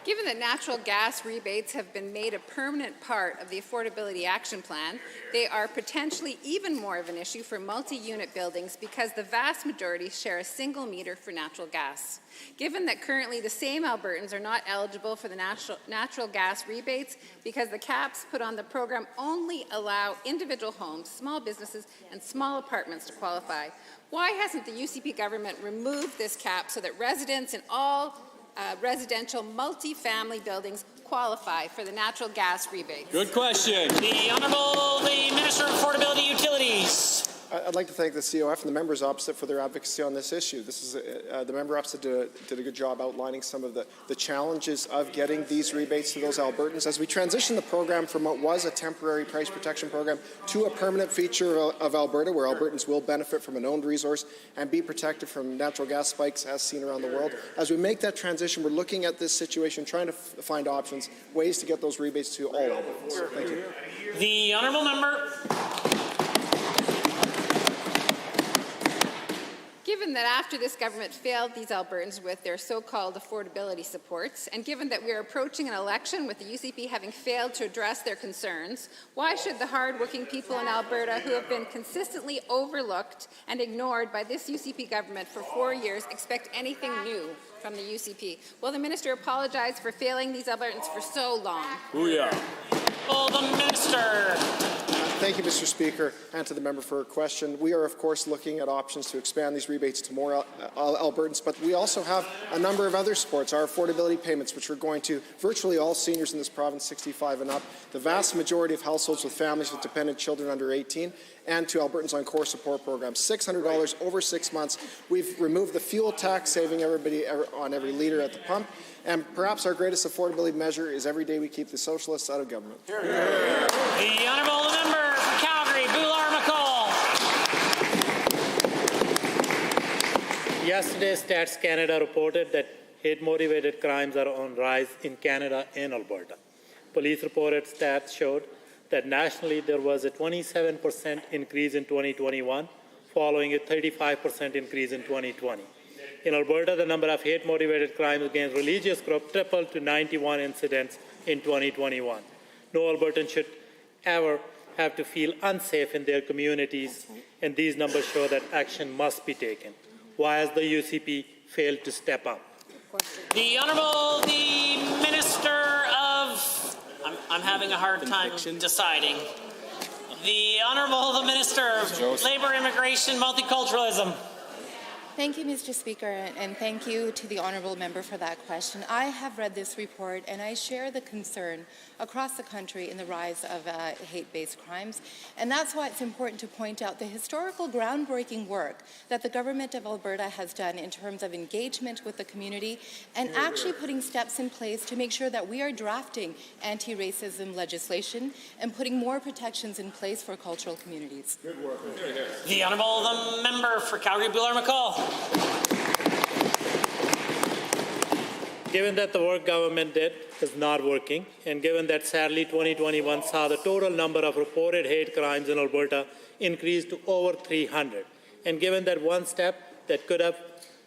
Given that natural gas rebates have been made a permanent part of the Affordability Action Plan, they are potentially even more of an issue for multi-unit buildings because the vast majority share a single meter for natural gas. Given that currently the same Albertans are not eligible for the natural gas rebates because the caps put on the program only allow individual homes, small businesses, and small apartments to qualify, why hasn't the UCP government removed this cap so that residents in all residential multi-family buildings qualify for the natural gas rebate? Good question. The Honourable the Minister of Affordability and Utilities. I'd like to thank the COF and the members opposite for their advocacy on this issue. This is the member opposite did a good job outlining some of the challenges of getting these rebates to those Albertans as we transition the program from what was a temporary price protection program to a permanent feature of Alberta, where Albertans will benefit from an owned resource and be protected from natural gas spikes as seen around the world. As we make that transition, we're looking at this situation, trying to find options, ways to get those rebates to all Albertans. Thank you. The Honourable Member. Given that after this government failed these Albertans with their so-called affordability supports, and given that we are approaching an election with the UCP having failed to address their concerns, why should the hard-working people in Alberta who have been consistently overlooked and ignored by this UCP government for 4 years expect anything new from the UCP? Will the Minister apologize for failing these Albertans for so long? Booyah. Oh, the Minister. Thank you, Mr. Speaker, and to the member for her question. We are, of course, looking at options to expand these rebates to more Albertans, but we also have a number of other supports, our affordability payments, which are going to virtually all seniors in this province 65 and up, the vast majority of households with families with dependent children under 18, and to Albertans on core support programs. $600 over 6 months. We've removed the fuel tax, saving everybody on every litre at the pump. And perhaps our greatest affordability measure is every day we keep the socialists out of government. The Honourable Member for Calgary, Boular-McCall. Yesterday, Stats Canada reported that hate-motivated crimes are on rise in Canada and Alberta. Police reported stats showed that nationally there was a 27% increase in 2021, following a 35% increase in 2020. In Alberta, the number of hate-motivated crimes against religious groups tripled to 91 incidents in 2021. No Albertan should ever have to feel unsafe in their communities, and these numbers show that action must be taken. Why has the UCP failed to step up? The Honourable the Minister of... I'm having a hard time deciding. The Honourable the Minister of Labour, Immigration, Multiculturalism. Thank you, Mr. Speaker, and thank you to the Honourable Member for that question. I have read this report, and I share the concern across the country in the rise of hate-based crimes, and that's why it's important to point out the historical groundbreaking work that the Government of Alberta has done in terms of engagement with the community and actually putting steps in place to make sure that we are drafting anti-racism legislation and putting more protections in place for cultural communities. Good work. The Honourable the Member for Calgary, Boular-McCall. Given that the work government did is not working, and given that sadly 2021 saw the total number of reported hate crimes in Alberta increase to over 300, and given that one step that could have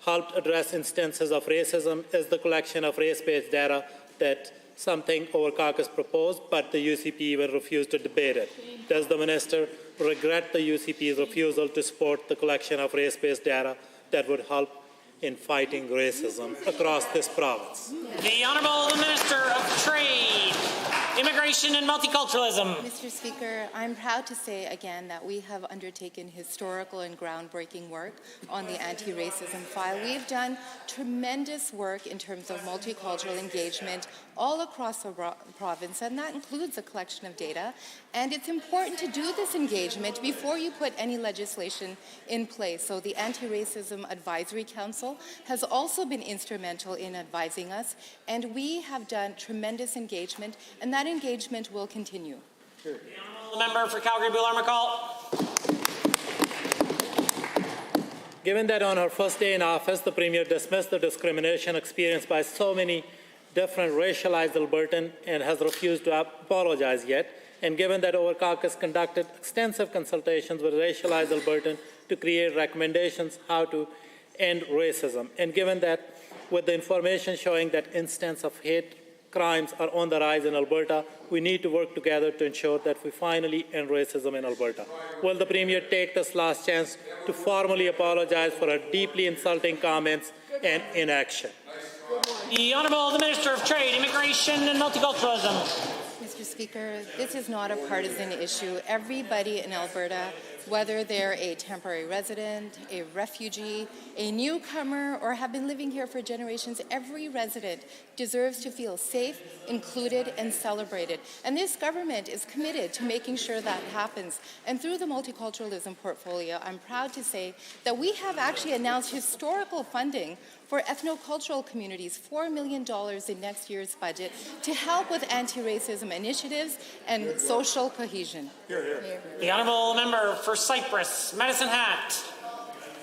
helped address instances of racism is the collection of race-based data, that something our caucus proposed, but the UCP even refused to debate it. Does the minister regret the UCP's refusal to support the collection of race-based data that would help in fighting racism across this province. The Honourable Minister of Trade, Immigration and Multiculturalism. Mr. Speaker, I'm proud to say again that we have undertaken historical and groundbreaking work on the anti-racism file. We've done tremendous work in terms of multicultural engagement all across the province, and that includes a collection of data. And it's important to do this engagement before you put any legislation in place. So the Anti-Racism Advisory Council has also been instrumental in advising us, and we have done tremendous engagement, and that engagement will continue. The member for Calgary-Buller-McCall. Given that on her first day in office, the Premier dismissed the discrimination experienced by so many different racialized Albertans and has refused to apologize yet, and given that our caucus conducted extensive consultations with racialized Albertans to create recommendations how to end racism, and given that with the information showing that instances of hate crimes are on the rise in Alberta, we need to work together to ensure that we finally end racism in Alberta. Will the Premier take this last chance to formally apologize for her deeply insulting comments and inaction? The Honourable Minister of Trade, Immigration and Multiculturalism. Mr. Speaker, this is not a partisan issue. Everybody in Alberta, whether they're a temporary resident, a refugee, a newcomer, or have been living here for generations, every resident deserves to feel safe, included, and celebrated. And this government is committed to making sure that happens. And through the multiculturalism portfolio, I'm proud to say that we have actually announced historical funding for ethnocultural communities, $4 million in next year's budget to help with anti-racism initiatives and social cohesion. The Honourable Member for Cypress, Medicine Hat.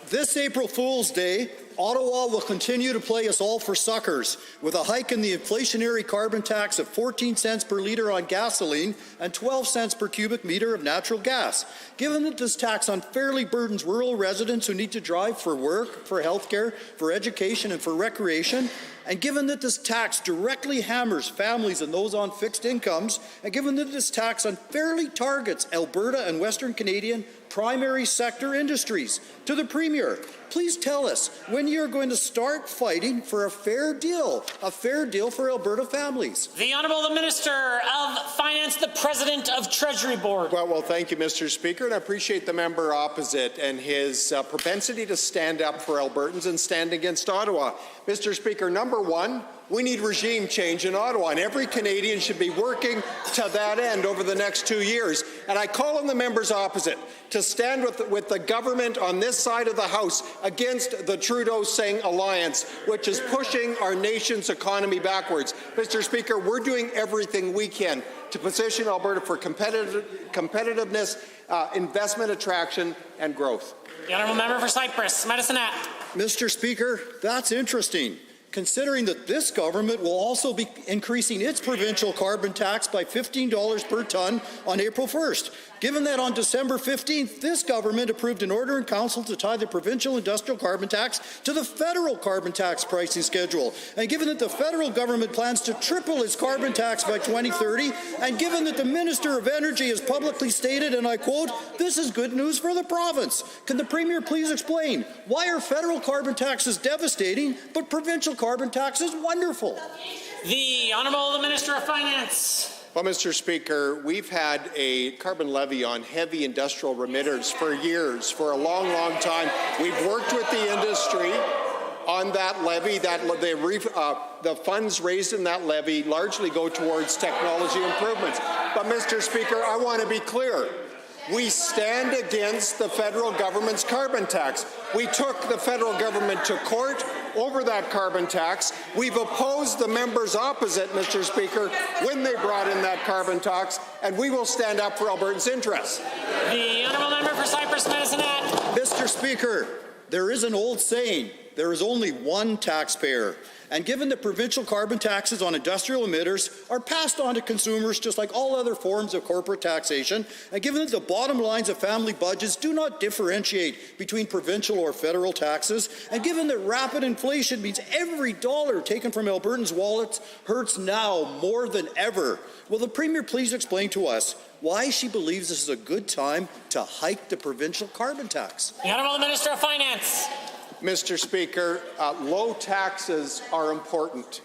This April Fool's Day, Ottawa will continue to play us all for suckers with a hike in the inflationary carbon tax of 14 cents per litre on gasoline and 12 cents per cubic metre of natural gas. Given that this tax unfairly burdens rural residents who need to drive for work, for healthcare, for education and for recreation, and given that this tax directly hammers families and those on fixed incomes, and given that this tax unfairly targets Alberta and Western Canadian primary sector industries, to the Premier, please tell us when you're going to start fighting for a fair deal for Alberta families. The Honourable Minister of Finance, the President of Treasury Board. Well, thank you, Mr. Speaker, and I appreciate the member opposite and his propensity to stand up for Albertans and stand against Ottawa. Mr. Speaker, number one, we need regime change in Ottawa, and every Canadian should be working to that end over the next 2 years. And I call on the members opposite to stand with the government on this side of the House against the Trudeau-Singh alliance, which is pushing our nation's economy backwards. Mr. Speaker, we're doing everything we can to position Alberta for competitiveness, investment attraction, and growth. The Honourable Member for Cypress, Medicine Hat. Mr. Speaker, that's interesting, considering that this government will also be increasing its provincial carbon tax by $15 per tonne on April 1st. Given that on December 15th, this government approved an order in council to tie the provincial industrial carbon tax to the federal carbon tax pricing schedule, and given that the federal government plans to triple its carbon tax by 2030, and given that the Minister of Energy has publicly stated, and I quote, "This is good news for the province," can the Premier please explain why are federal carbon taxes devastating, but provincial carbon taxes wonderful? The Honourable Minister of Finance. Well, Mr. Speaker, we've had a carbon levy on heavy industrial remitters for years, for a long, long time. We've worked with the industry on that levy. The funds raised in that levy largely go towards technology improvements. But, Mr. Speaker, I want to be clear. We stand against the federal government's carbon tax. We took the federal government to court over that carbon tax. We've opposed the members opposite, Mr. Speaker, when they brought in that carbon tax, and we will stand up for Albertans' interests. The Honourable Member for Cypress, Medicine Hat. Mr. Speaker, there is an old saying, there is only one taxpayer. And given that provincial carbon taxes on industrial emitters are passed on to consumers just like all other forms of corporate taxation, and given that the bottom lines of family budgets do not differentiate between provincial or federal taxes, and given that rapid inflation means every dollar taken from Albertans' wallets hurts now more than ever, will the Premier please explain to us why she believes this is a good time to hike the provincial carbon tax? The Honourable Minister of Finance. Mr. Speaker, low taxes are important.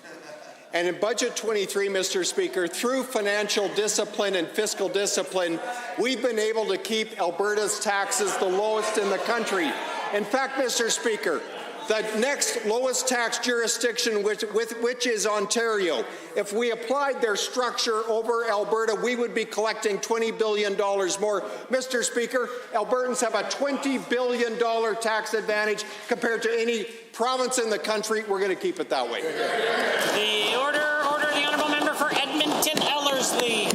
And in Budget 23, Mr. Speaker, through financial discipline and fiscal discipline, we've been able to keep Alberta's taxes the lowest in the country. In fact, Mr. Speaker, the next lowest tax jurisdiction, which is Ontario, if we applied their structure over Alberta, we would be collecting $20 billion more. Mr. Speaker, Albertans have a $20 billion tax advantage compared to any province in the country. We're going to keep it that way. The order, the honourable member for Edmonton Ellerslie.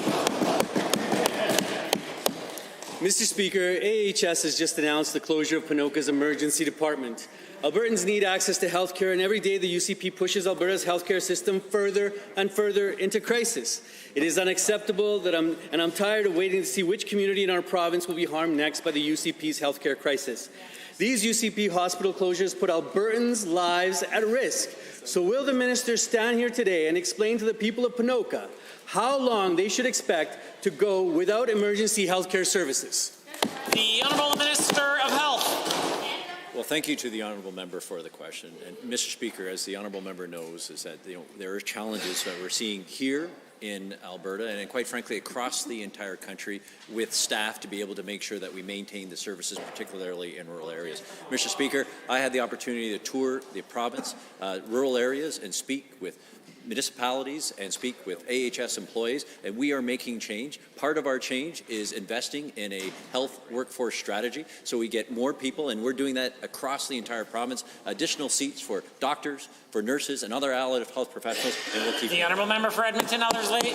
Mr. Speaker, AHS has just announced the closure of Ponoka's emergency department. Albertans need access to health care, and every day the UCP pushes Alberta's healthcare system further and further into crisis. It is unacceptable and I'm tired of waiting to see which community in our province will be harmed next by the UCP's healthcare crisis. These UCP hospital closures put Albertans' lives at risk. So will the minister stand here today and explain to the people of Ponoka how long they should expect to go without emergency healthcare services? The Honourable Minister of Health. Well, thank you to the honourable member for the question. And Mr. Speaker, as the honourable member knows, is that there are challenges that we're seeing here in Alberta and quite frankly across the entire country with staff to be able to make sure that we maintain the services, particularly in rural areas. Mr. Speaker, I had the opportunity to tour the province, rural areas, and speak with municipalities and speak with AHS employees, and we are making change. Part of our change is investing in a health workforce strategy so we get more people, and we're doing that across the entire province. Additional seats for doctors, for nurses, and other allied health professionals, and we'll keep the honourable member for Edmonton Ellerslie.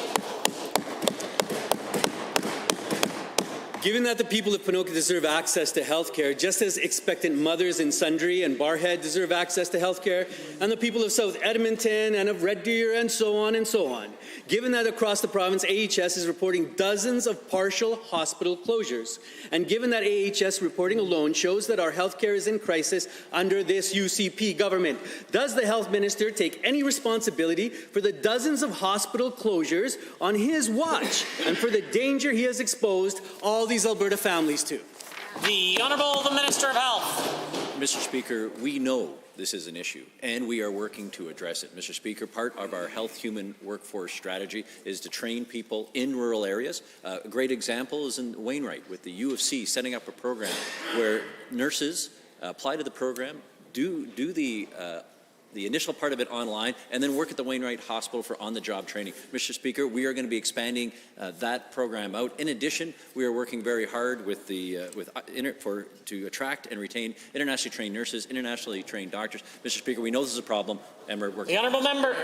Given that the people of Ponoka deserve access to health care, just as expectant mothers in Sundre and Barhead deserve access to health care, and the people of South Edmonton and of Red Deer and so on, given that across the province AHS is reporting dozens of partial hospital closures, and given that AHS reporting alone shows that our health care is in crisis under this UCP government, does the health minister take any responsibility for the dozens of hospital closures on his watch and for the danger he has exposed all these Alberta families to? The Honourable the Minister of Health. Mr. Speaker, we know this is an issue, and we are working to address it. Mr. Speaker, part of our health human workforce strategy is to train people in rural areas. A great example is in Wainwright with the U of C setting up a program where nurses apply to the program, do the initial part of it online, and then work at the Wainwright Hospital for on-the-job training. Mr. Speaker, we are going to be expanding that program out. In addition, we are working very hard with to attract and retain internationally trained nurses, internationally trained doctors. Mr. Speaker, we know this is a problem, and we're working. The honourable member.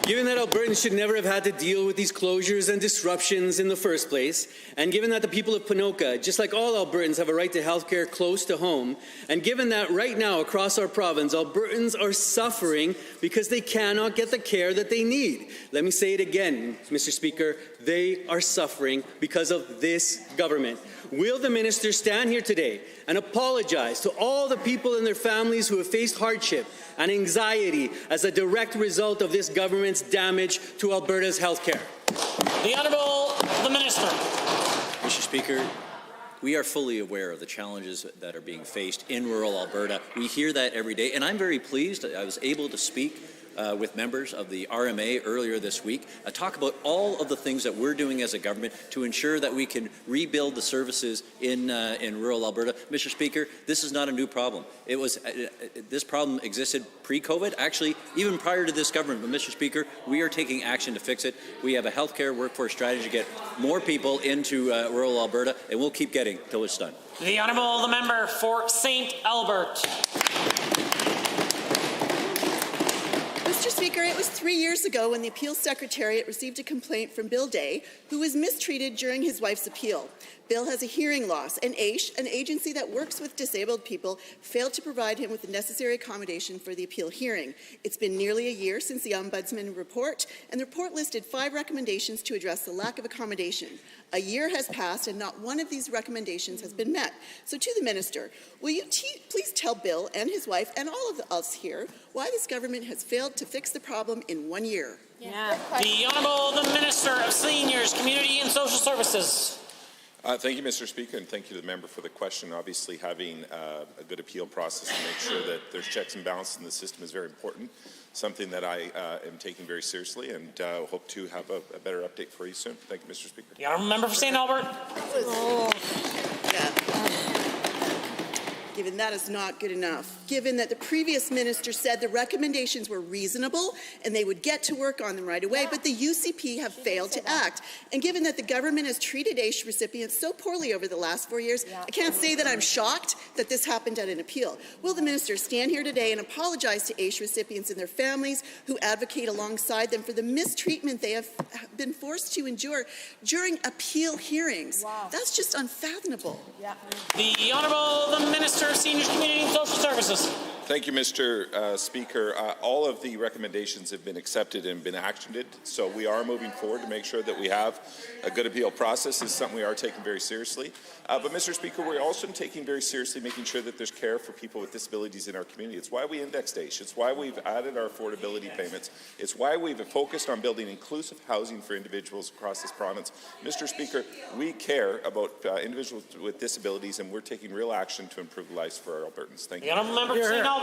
Given that Albertans should never have had to deal with these closures and disruptions in the first place, and given that the people of Ponoka, just like all Albertans, have a right to health care close to home, and given that right now across our province, Albertans are suffering because they cannot get the care that they need. Let me say it again, Mr. Speaker, they are suffering because of this government. Will the minister stand here today and apologize to all the people and their families who have faced hardship and anxiety as a direct result of this government's damage to Alberta's health care? The Honourable the Minister. Mr. Speaker, we are fully aware of the challenges that are being faced in rural Alberta. We hear that every day, and I'm very pleased I was able to speak with members of the RMA earlier this week, talk about all of the things that we're doing as a government to ensure that we can rebuild the services in rural Alberta. Mr. Speaker, this is not a new problem. This problem existed pre-COVID, actually even prior to this government. But Mr. Speaker, we are taking action to fix it. We have a healthcare workforce strategy to get more people into rural Alberta, and we'll keep getting till it's done. The Honourable the Member for St. Albert. Mr. Speaker, it was 3 years ago when the Appeals Secretariat received a complaint from Bill Day, who was mistreated during his wife's appeal. Bill has a hearing loss, and AISH, an agency that works with disabled people, failed to provide him with the necessary accommodation for the appeal hearing. It's been nearly a year since the Ombudsman report, and the report listed 5 recommendations to address the lack of accommodation. A year has passed, and not one of these recommendations has been met. So to the Minister, will you please tell Bill and his wife and all of us here why this government has failed to fix the problem in 1 year? The Honourable the Minister of Seniors, Community and Social Services. Thank you, Mr. Speaker, and thank you to the member for the question. Obviously, having a good appeal process to make sure that there's checks and balances in the system is very important, something that I am taking very seriously, and hope to have a better update for you soon. Thank you, Mr. Speaker. The honourable member for St. Albert. Given that is not good enough, given that the previous minister said the recommendations were reasonable and they would get to work on them right away, but the UCP have failed to act, and given that the government has treated AISH recipients so poorly over the last 4 years, I can't say that I'm shocked that this happened at an appeal. Will the minister stand here today and apologize to AISH recipients and their families who advocate alongside them for the mistreatment they have been forced to endure during appeal hearings? That's just unfathomable. The Honourable Minister of Seniors, Community and Social Services. Thank you, Mr. Speaker. All of the recommendations have been accepted and been actioned, so we are moving forward to make sure that we have a good appeal process. This is something we are taking very seriously. But, Mr. Speaker, we're also taking very seriously making sure that there's care for people with disabilities in our community. It's why we indexed AISH. It's why we've added our affordability payments. It's why we've focused on building inclusive housing for individuals across this province. Mr. Speaker, we care about individuals with disabilities, and we're taking real action to improve lives for our Albertans. Thank you. The Honourable Member for St. Albert.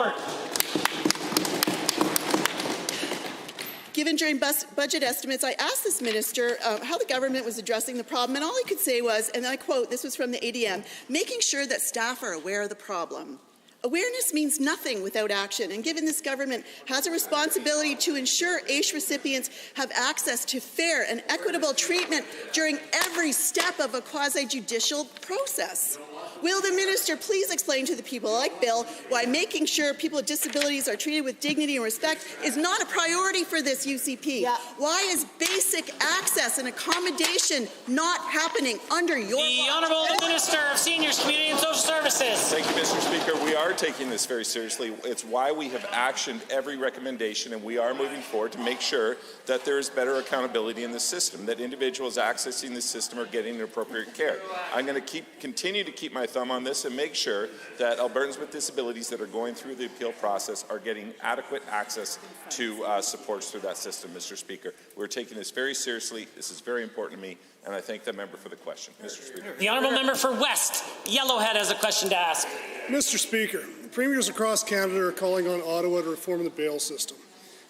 Given during budget estimates, I asked this minister how the government was addressing the problem, and all he could say was, and I quote, this was from the ADM, making sure that staff are aware of the problem. Awareness means nothing without action, and given this government has a responsibility to ensure AISH recipients have access to fair and equitable treatment during every step of a quasi-judicial process. Will the minister please explain to the people like Bill why making sure people with disabilities are treated with dignity and respect is not a priority for this UCP? Why is basic access and accommodation not happening under your The Honourable Minister of Seniors, Community and Social Services. Thank you, Mr. Speaker. We are taking this very seriously. It's why we have actioned every recommendation, and we are moving forward to make sure that there is better accountability in the system, that individuals accessing the system are getting appropriate care. I'm going to continue to keep my thumb on this and make sure that Albertans with disabilities that are going through the appeal process are getting adequate access to supports through that system, Mr. Speaker. We're taking this very seriously. This is very important to me, and I thank the member for the question. Mr. Speaker. The Honourable Member for West Yellowhead has a question to ask. Mr. Speaker, premiers across Canada are calling on Ottawa to reform the bail system,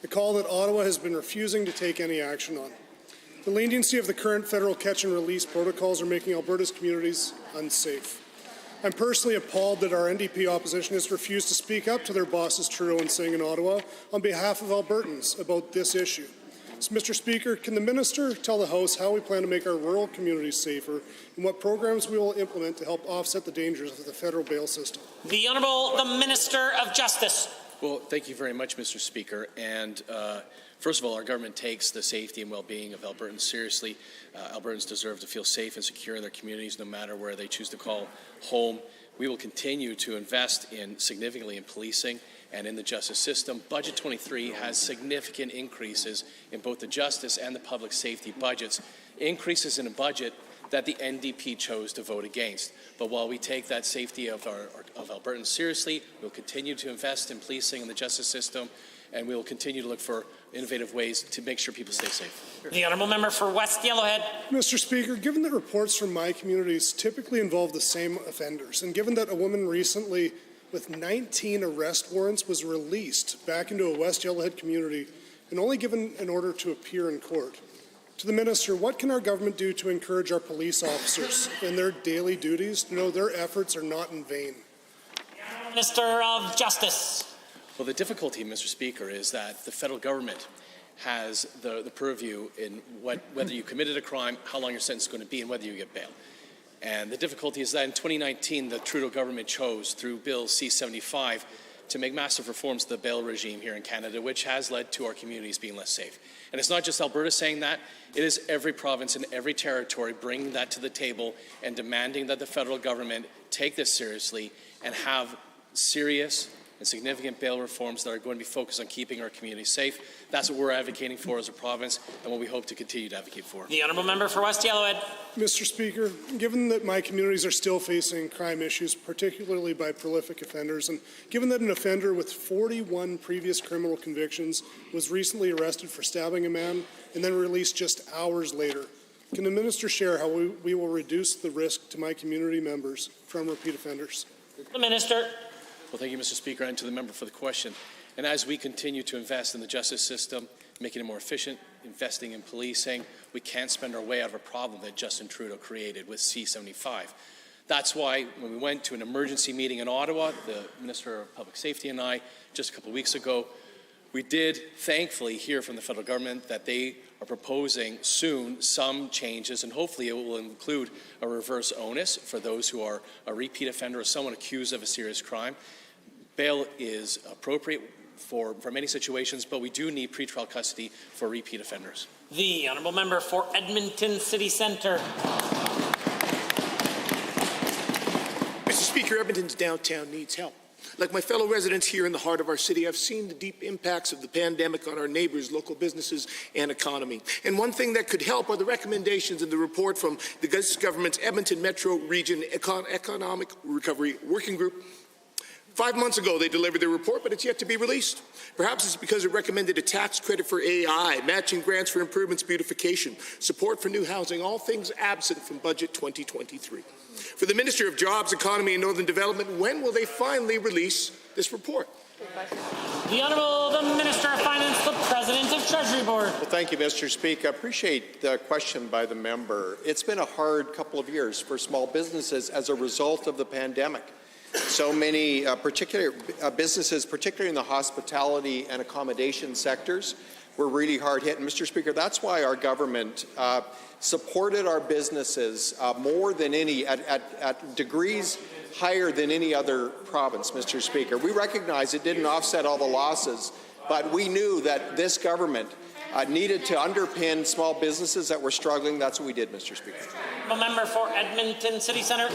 a call that Ottawa has been refusing to take any action on. The leniency of the current federal catch and release protocols are making Alberta's communities unsafe. I'm personally appalled that our NDP opposition has refused to speak up to their bosses Trudeau and Singh in Ottawa on behalf of Albertans about this issue. So, Mr. Speaker, can the minister tell the House how we plan to make our rural communities safer and what programs we will implement to help offset the dangers of the federal bail system? The Honourable Minister of Justice. Well, thank you very much, Mr. Speaker. And first of all, our government takes the safety and well-being of Albertans seriously. Albertans deserve to feel safe and secure in their communities no matter where they choose to call home. We will continue to invest significantly in policing and in the justice system. Budget 23 has significant increases in both the justice and the public safety budgets, increases in a budget that the NDP chose to vote against. But while we take that safety of Albertans seriously, we'll continue to invest in policing and the justice system, and we will continue to look for innovative ways to make sure people stay safe. The Honourable Member for West Yellowhead. Mr. Speaker, given that reports from my communities typically involve the same offenders, and given that a woman recently with 19 arrest warrants was released back into a West Yellowhead community and only given an order to appear in court, to the Minister, what can our government do to encourage our police officers in their daily duties to know their efforts are not in vain? Minister of Justice. Well, the difficulty, Mr. Speaker, is that the federal government has the purview in whether you committed a crime, how long your sentence is going to be, and whether you get bail. And the difficulty is that in 2019, the Trudeau government chose, through Bill C-75, to make massive reforms to the bail regime here in Canada, which has led to our communities being less safe. And it's not just Alberta saying that, it is every province and every territory bringing that to the table and demanding that the federal government take this seriously and have serious and significant bail reforms that are going to be focused on keeping our communities safe. That's what we're advocating for as a province and what we hope to continue to advocate for. The Honourable Member for West Yellowhead. Mr. Speaker, given that my communities are still facing crime issues, particularly by prolific offenders, and given that an offender with 41 previous criminal convictions was recently arrested for stabbing a man and then released just hours later, Can the minister share how we will reduce the risk to my community members from repeat offenders? The minister. Well, thank you, Mr. Speaker, and to the member for the question. And as we continue to invest in the justice system, making it more efficient, investing in policing, we can't spend our way out of a problem that Justin Trudeau created with C-75. That's why when we went to an emergency meeting in Ottawa, the Minister of Public Safety and I, just a couple of weeks ago, we did thankfully hear from the federal government that they are proposing soon some changes, and hopefully it will include a reverse onus for those who are a repeat offender or someone accused of a serious crime. Bail is appropriate for many situations, but we do need pretrial custody for repeat offenders. The honourable member for Edmonton City Centre. Mr. Speaker, Edmonton's downtown needs help. Like my fellow residents here in the heart of our city, I've seen the deep impacts of the pandemic on our neighbours, local businesses and economy. And one thing that could help are the recommendations in the report from the government's Edmonton Metro Region Economic Recovery Working Group. 5 months ago, they delivered their report, but it's yet to be released. Perhaps it's because it recommended a tax credit for AI, matching grants for improvements, beautification, support for new housing, all things absent from Budget 2023. For the Minister of Jobs, Economy and Northern Development, when will they finally release this report? The Honourable the Minister of Finance, the President of Treasury Board. Well, thank you, Mr. Speaker. I appreciate the question by the member. It's been a hard couple of years for small businesses as a result of the pandemic. So many businesses, particularly in the hospitality and accommodation sectors, were really hard hit. And Mr. Speaker, that's why our government supported our businesses more than any, at degrees higher than any other province, Mr. Speaker. We recognize it didn't offset all the losses, but we knew that this government needed to underpin small businesses that were struggling. That's what we did, Mr. Speaker. The member for Edmonton City Centre.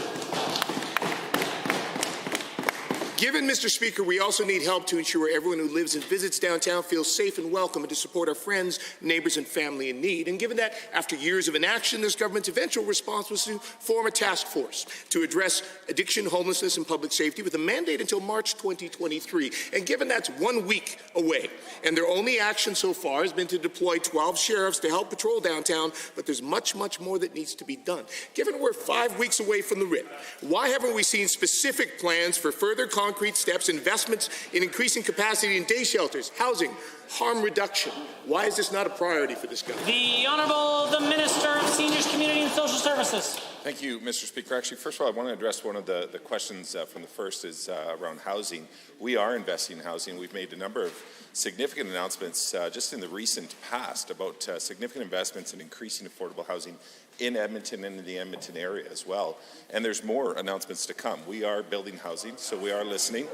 Given, Mr. Speaker, we also need help to ensure everyone who lives and visits downtown feels safe and welcome, and to support our friends, neighbours and family in need. And given that, after years of inaction, this government's eventual response was to form a task force to address addiction, homelessness and public safety with a mandate until March 2023. And given that's 1 week away, and their only action so far has been to deploy 12 sheriffs to help patrol downtown, but there's much, much more that needs to be done. Given we're 5 weeks away from the writ, why haven't we seen specific plans for further concrete steps, investments in increasing capacity in day shelters, housing, harm reduction? Why is this not a priority for this government? The Honourable the Minister of Seniors, Community and Social Services. Thank you, Mr. Speaker. Actually, first of all, I want to address one of the questions from the first is around housing. We are investing in housing. We've made a number of significant announcements just in the recent past about significant investments in increasing affordable housing in Edmonton and in the Edmonton area as well. And there's more announcements to come. We are building housing, so we are listening.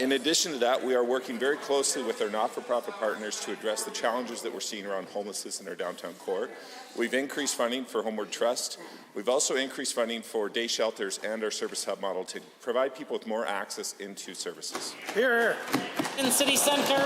In addition to that, we are working very closely with our not-for-profit partners to address the challenges that we're seeing around homelessness in our downtown core. We've increased funding for Homeward Trust. We've also increased funding for day shelters and our service hub model to provide people with more access into services. Here. In City Centre.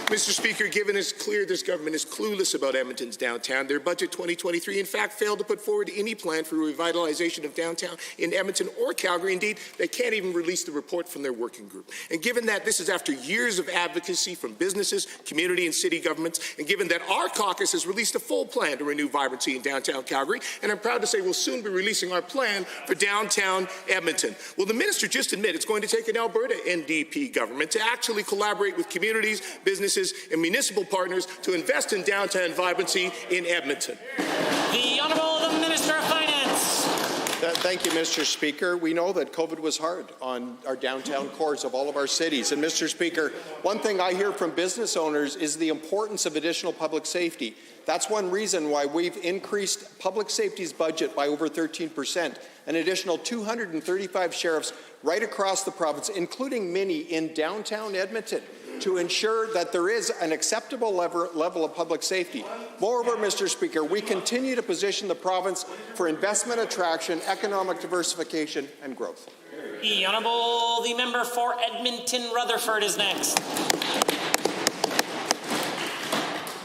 Mr. Speaker, given it's clear this government is clueless about Edmonton's downtown, their Budget 2023 in fact failed to put forward any plan for revitalization of downtown in Edmonton or Calgary. Indeed, they can't even release the report from their working group. And given that this is after years of advocacy from businesses, community and city governments, and given that our caucus has released a full plan to renew vibrancy in downtown Calgary, and I'm proud to say we'll soon be releasing our plan for downtown Edmonton. Will the minister just admit it's going to take an Alberta NDP government to actually collaborate with communities, businesses, and municipal partners to invest in downtown vibrancy in Edmonton? The Honourable the Minister of Finance. Thank you, Mr. Speaker. We know that COVID was hard on our downtown cores of all of our cities. And Mr. Speaker, one thing I hear from business owners is the importance of additional public safety. That's one reason why we've increased public safety's budget by over 13%, an additional 235 sheriffs right across the province, including many in downtown Edmonton, to ensure that there is an acceptable level of public safety. Moreover, Mr. Speaker, we continue to position the province for investment attraction, economic diversification and growth. The Honourable the Member for Edmonton Rutherford is next.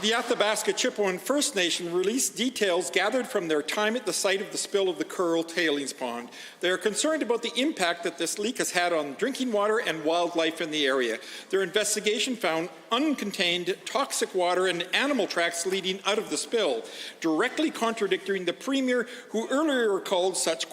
The Athabasca Chippewa First Nation released details gathered from their time at the site of the spill of the Curl tailings pond. They are concerned about the impact that this leak has had on drinking water and wildlife in the area. Their investigation found uncontained toxic water and animal tracks leading out of the spill, directly contradicting the Premier, who earlier called such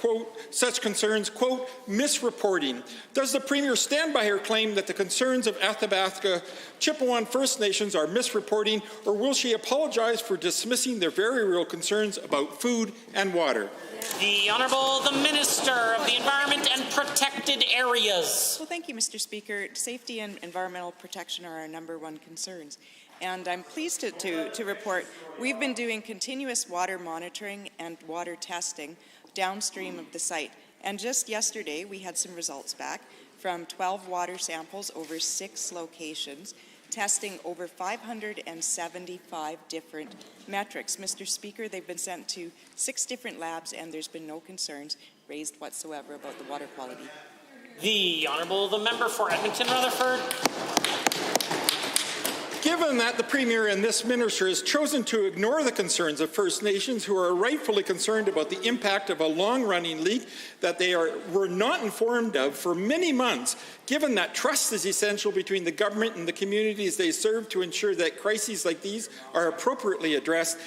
concerns, quote, misreporting. Does the Premier stand by her claim that the concerns of Athabasca Chippewa First Nations are misreporting, or will she apologize for dismissing their very real concerns about food and water? The Honourable the Minister of the Environment and Protected Areas. Well, thank you, Mr. Speaker. Safety and environmental protection are our #1 concerns. And I'm pleased to report we've been doing continuous water monitoring and water testing downstream of the site. And just yesterday, we had some results back from 12 water samples over 6 locations, testing over 575 different metrics. Mr. Speaker, they've been sent to 6 different labs, and there's been no concerns raised whatsoever about the water quality. The Honourable the Member for Edmonton Rutherford. Given that the Premier and this Minister has chosen to ignore the concerns of First Nations, who are rightfully concerned about the impact of a long-running leak that they were not informed of for many months, given that trust is essential between the government and the communities they serve to ensure that crises like these are appropriately addressed,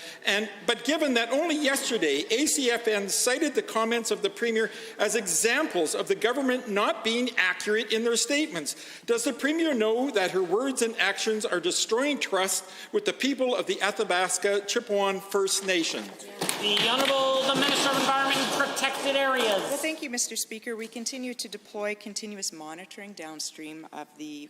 but given that only yesterday ACFN cited the comments of the Premier as examples of the government not being accurate in their statements, does the Premier know that her words and actions are destroying trust with the people of the Athabasca Chippewa First Nation? The Honourable the Minister of Environment and Protected Areas. Well, thank you, Mr. Speaker. We continue to deploy continuous monitoring downstream of the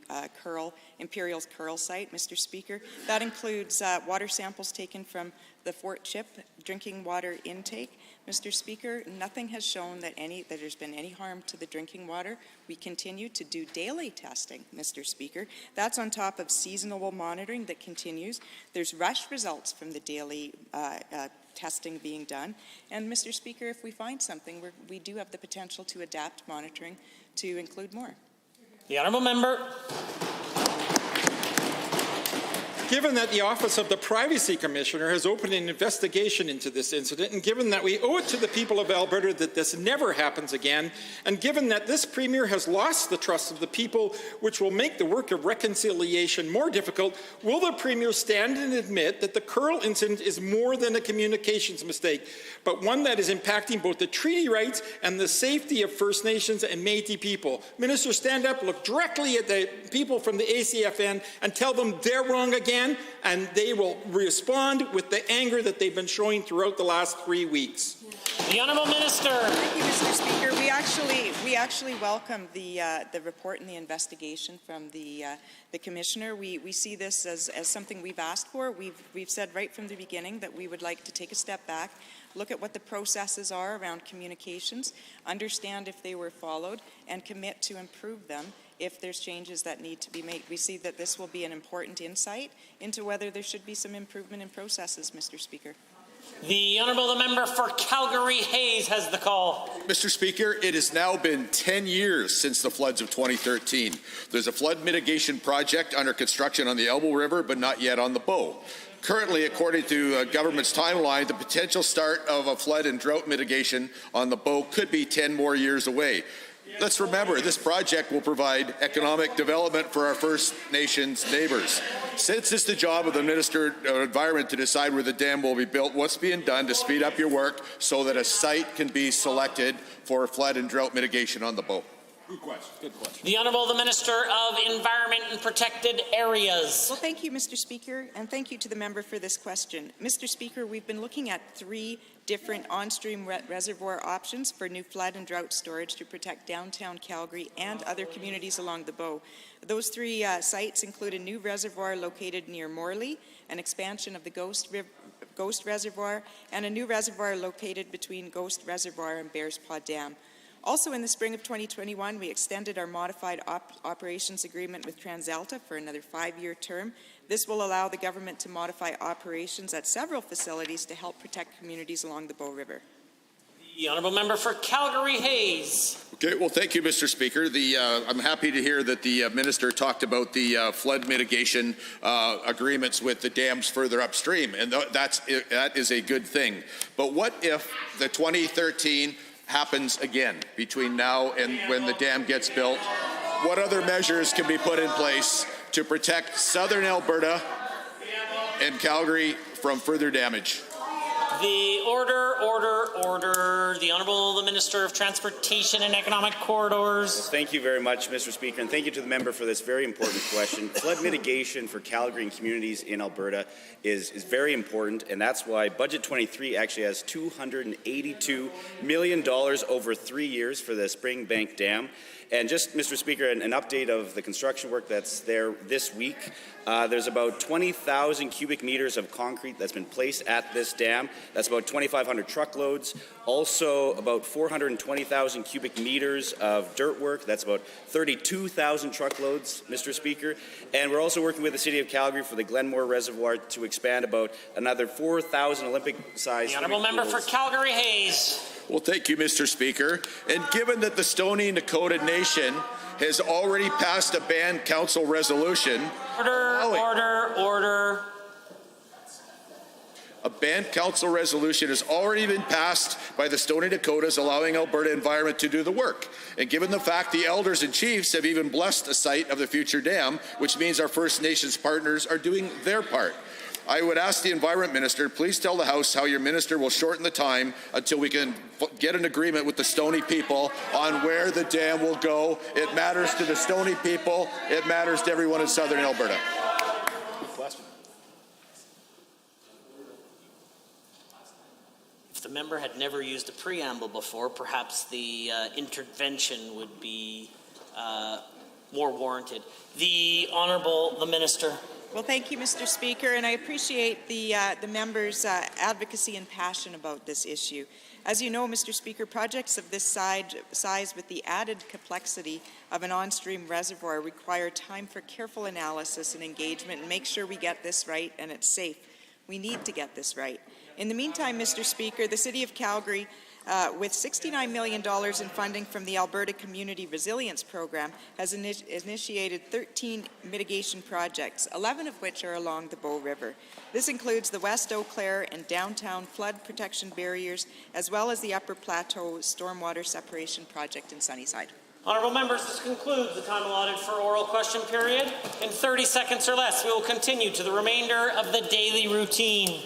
Imperial's Curl site, Mr. Speaker. That includes water samples taken from the Fort Chip drinking water intake. Mr. Speaker, nothing has shown that there's been any harm to the drinking water. We continue to do daily testing, Mr. Speaker. That's on top of seasonal monitoring that continues. There's rush results from the daily testing being done. And Mr. Speaker, if we find something, we do have the potential to adapt monitoring to include more. The Honourable Member. Given that the Office of the Privacy Commissioner has opened an investigation into this incident, and given that we owe it to the people of Alberta that this never happens again, and given that this Premier has lost the trust of the people, which will make the work of reconciliation more difficult, will the Premier stand and admit that the Curl incident is more than a communications mistake, but one that is impacting both the treaty rights and the safety of First Nations and Métis people? Minister, stand up, look directly at the people from the ACFN and tell them they're wrong again, and they will respond with the anger that they've been showing throughout the last 3 weeks. The Honourable Minister. Thank you, Mr. Speaker. We actually welcome the report and the investigation from the Commissioner. We see this as something we've asked for. We've said right from the beginning that we would like to take a step back, look at what the processes are around communications, understand if they were followed, and commit to improve them if there's changes that need to be made. We see that this will be an important insight into whether there should be some improvement in processes, Mr. Speaker. The Honourable the Member for Calgary Hayes has the call. Mr. Speaker, it has now been 10 years since the floods of 2013. There's a flood mitigation project under construction on the Elbow River, but not yet on the Bow. Currently, according to government's timeline, the potential start of a flood and drought mitigation on the Bow could be 10 more years away. Let's remember, this project will provide economic development for our First Nations neighbours. Since it's the job of the Minister of Environment to decide where the dam will be built, what's being done to speed up your work so that a site can be selected for flood and drought mitigation on the Bow? Good question. Good question. The Honourable the Minister of Environment and Protected Areas. Well, thank you, Mr. Speaker, and thank you to the member for this question. Mr. Speaker, we've been looking at 3 different on-stream reservoir options for new flood and drought storage to protect downtown Calgary and other communities along the Bow. Those 3 sites include a new reservoir located near Morley, an expansion of the Ghost Reservoir, and a new reservoir located between Ghost Reservoir and Bears Paw Dam. Also in the spring of 2021, we extended our modified operations agreement with TransAlta for another 5-year term. This will allow the government to modify operations at several facilities to help protect communities along the Bow River. The honourable member for Calgary Hayes. Okay, well, thank you, Mr. Speaker. I'm happy to hear that the minister talked about the flood mitigation agreements with the dams further upstream, and that is a good thing. But what if the 2013 happens again between now and when the dam gets built? What other measures can be put in place to protect southern Alberta and Calgary from further damage? The order. The Honourable the Minister of Transportation and Economic Corridors. Thank you very much, Mr. Speaker, and thank you to the member for this very important question. Flood mitigation for Calgary and communities in Alberta is very important, and that's why Budget 23 actually has $282 million over 3 years for the Springbank Dam. And just, Mr. Speaker, an update of the construction work that's there this week. There's about 20,000 cubic meters of concrete that's been placed at this dam. That's about 2,500 truckloads. Also, about 420,000 cubic meters of dirt work. That's about 32,000 truckloads, Mr. Speaker. And we're also working with the City of Calgary for the Glenmore Reservoir to expand about another 4,000 Olympic-sized. The honourable member for Calgary Hayes. Well, thank you, Mr. Speaker. And given that the Stoney Nakoda Nation has already passed a band council resolution. Order. A band council resolution has already been passed by the Stoney Nakodas, allowing Alberta Environment to do the work. And given the fact the elders and chiefs have even blessed the site of the future dam, which means our First Nations partners are doing their part. I would ask the Environment Minister, please tell the House how your minister will shorten the time until we can get an agreement with the Stoney people on where the dam will go. It matters to the Stoney people. It matters to everyone in southern Alberta. If the member had never used a preamble before, perhaps the intervention would be more warranted. The Honourable the Minister. Well, thank you, Mr. Speaker, and I appreciate the member's advocacy and passion about this issue. As you know, Mr. Speaker, projects of this size with the added complexity of an on-stream reservoir require time for careful analysis and engagement and make sure we get this right and it's safe. We need to get this right. In the meantime, Mr. Speaker, the City of Calgary, with $69 million in funding from the Alberta Community Resilience Program, has initiated 13 mitigation projects, 11 of which are along the Bow River. This includes the West Eau Claire and downtown flood protection barriers, as well as the Upper Plateau Stormwater Separation Project in Sunnyside. Honourable members, this concludes the time allotted for oral question period. In 30 seconds or less, we will continue to the remainder of the daily routine.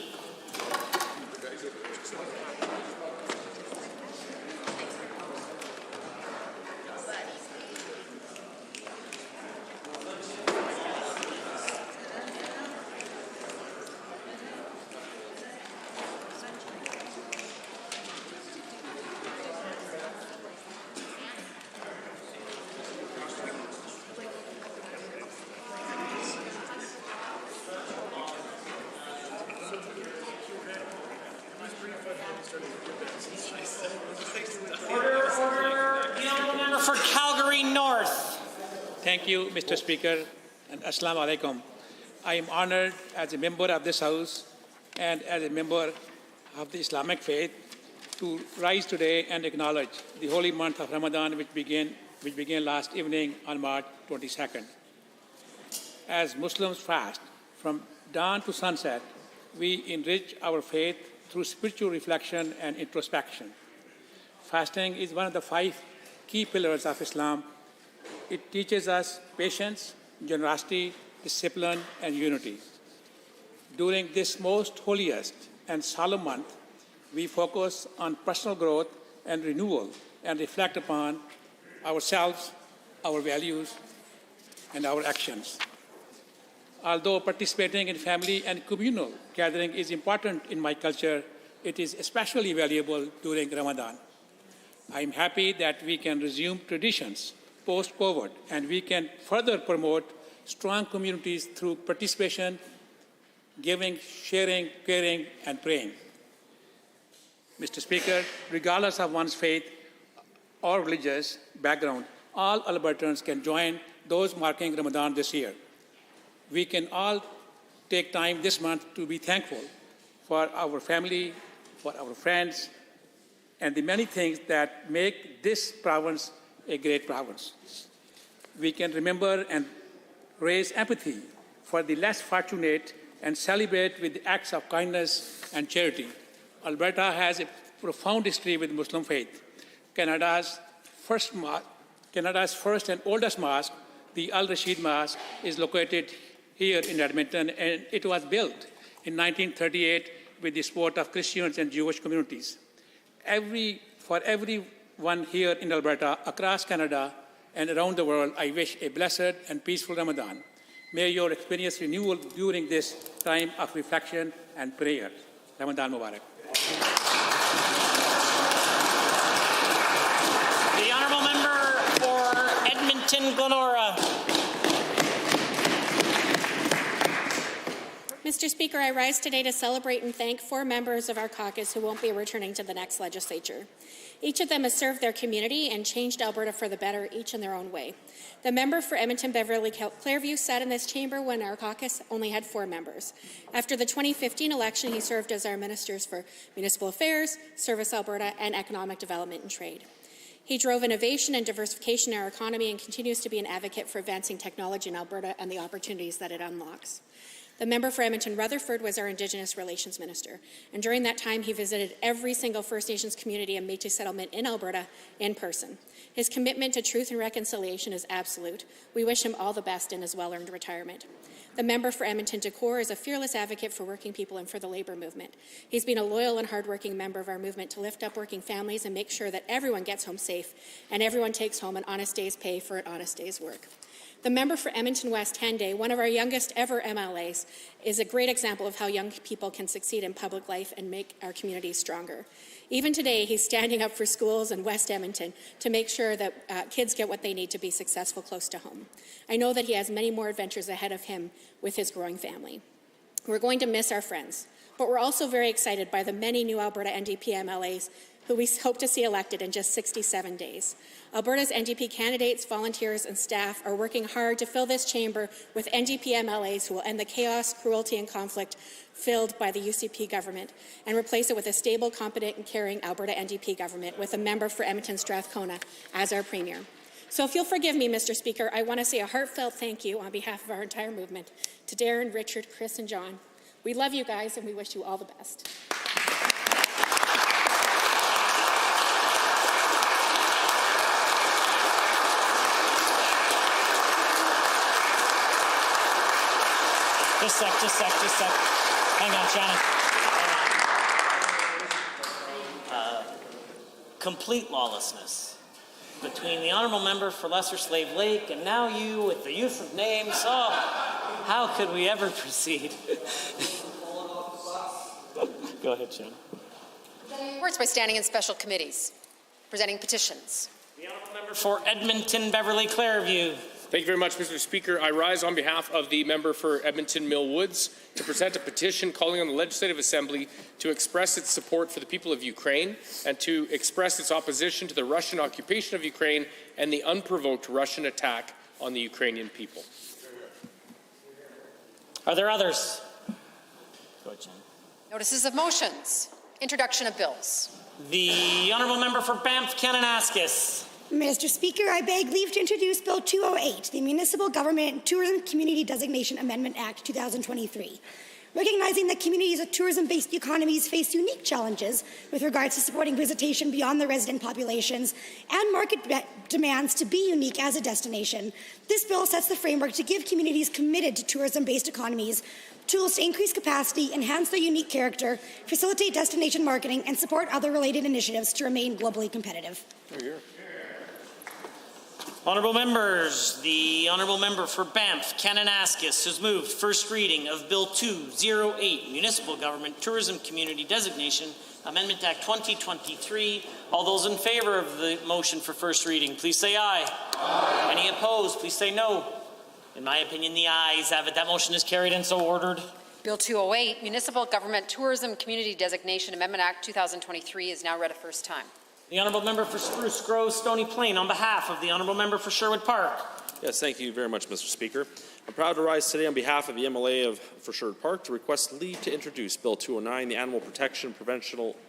Thank you, Mr. Speaker, and Assalamu alaikum. I am honored as a member of this House and as a member of the Islamic faith to rise today and acknowledge the holy month of Ramadan, which began last evening on March 22nd. As Muslims fast from dawn to sunset, we enrich our faith through spiritual reflection and introspection. Fasting is one of the 5 key pillars of Islam. It teaches us patience, generosity, discipline, and unity. During this most holiest and solemn month, we focus on personal growth and renewal and reflect upon ourselves, our values, and our actions. Although participating in family and communal gathering is important in my culture, it is especially valuable during Ramadan. I am happy that we can resume traditions post-COVID, and we can further promote strong communities through participation, giving, sharing, caring, and praying. Mr. Speaker, regardless of one's faith or religious background, all Albertans can join those marking Ramadan this year. We can all take time this month to be thankful for our family, for our friends, and the many things that make this province a great province. We can remember and raise empathy for the less fortunate and celebrate with acts of kindness and charity. Alberta has a profound history with Muslim faith. Canada's first and oldest mosque, the Al Rashid Mosque, is located here in Edmonton, and it was built in 1938 with the support of Christians and Jewish communities. For everyone here in Alberta, across Canada, and around the world, I wish a blessed and peaceful Ramadan. May your experience renewal during this time of reflection and prayer. Ramadan Mubarak. The honourable member for Edmonton Glenora. Mr. Speaker, I rise today to celebrate and thank 4 members of our caucus who won't be returning to the next legislature. Each of them has served their community and changed Alberta for the better, each in their own way. The member for Edmonton Beverly Clairview sat in this chamber when our caucus only had 4 members. After the 2015 election, he served as our ministers for Municipal Affairs, Service Alberta, and Economic Development and Trade. He drove innovation and diversification in our economy and continues to be an advocate for advancing technology in Alberta and the opportunities that it unlocks. The member for Edmonton-Rutherford was our Indigenous Relations Minister, and during that time he visited every single First Nations community and Métis settlement in Alberta in person. His commitment to truth and reconciliation is absolute. We wish him all the best in his well-earned retirement. The member for Edmonton-Decore is a fearless advocate for working people and for the labour movement. He's been a loyal and hardworking member of our movement to lift up working families and make sure that everyone gets home safe and everyone takes home an honest day's pay for an honest day's work. The member for Edmonton West Henday, one of our youngest ever MLAs, is a great example of how young people can succeed in public life and make our communities stronger. Even today, he's standing up for schools in West Edmonton to make sure that kids get what they need to be successful close to home. I know that he has many more adventures ahead of him with his growing family. We're going to miss our friends, but we're also very excited by the many new Alberta NDP MLAs who we hope to see elected in just 67 days. Alberta's NDP candidates, volunteers, and staff are working hard to fill this chamber with NDP MLAs who will end the chaos, cruelty, and conflict filled by the UCP government and replace it with a stable, competent, and caring Alberta NDP government with a member for Edmonton Strathcona as our premier. So if you'll forgive me, Mr. Speaker, I want to say a heartfelt thank you on behalf of our entire movement to Darren, Richard, Chris, and John. We love you guys, and we wish you all the best. Just sec. Hang on, Shannon. Complete lawlessness between the honourable member for Lesser Slave Lake and now you with the use of names. Oh, how could we ever proceed? Go ahead, Shannon. Reports by standing in special committees. Presenting petitions. The honourable member for Edmonton Beverly Clairview. Thank you very much, Mr. Speaker. I rise on behalf of the member for Edmonton Mill Woods to present a petition calling on the Legislative Assembly to express its support for the people of Ukraine and to express its opposition to the Russian occupation of Ukraine and the unprovoked Russian attack on the Ukrainian people. Are there others? Go ahead, Jen. Notices of motions. Introduction of bills. The honourable member for Banff Kananaskis. Mr. Speaker, I beg leave to introduce Bill 208, the Municipal Government and Tourism Community Designation Amendment Act 2023. Recognizing that communities of tourism-based economies face unique challenges with regards to supporting visitation beyond the resident populations and market demands to be unique as a destination, this bill sets the framework to give communities committed to tourism-based economies tools to increase capacity, enhance their unique character, facilitate destination marketing, and support other related initiatives to remain globally competitive. Honourable members, the honourable member for Banff Kananaskis has moved first reading of Bill 208, Municipal Government Tourism Community Designation Amendment Act 2023. All those in favour of the motion for first reading, please say aye. Aye. Any opposed, please say no. In my opinion, the ayes have it. That motion is carried and so ordered. Bill 208, Municipal Government Tourism Community Designation Amendment Act 2023 is now read a first time. The honourable member for Spruce Grove, Stony Plain, on behalf of the honourable member for Sherwood Park. Yes, thank you very much, Mr. Speaker. I'm proud to rise today on behalf of the MLA for Sherwood Park to request leave to introduce Bill 209, the Animal Protection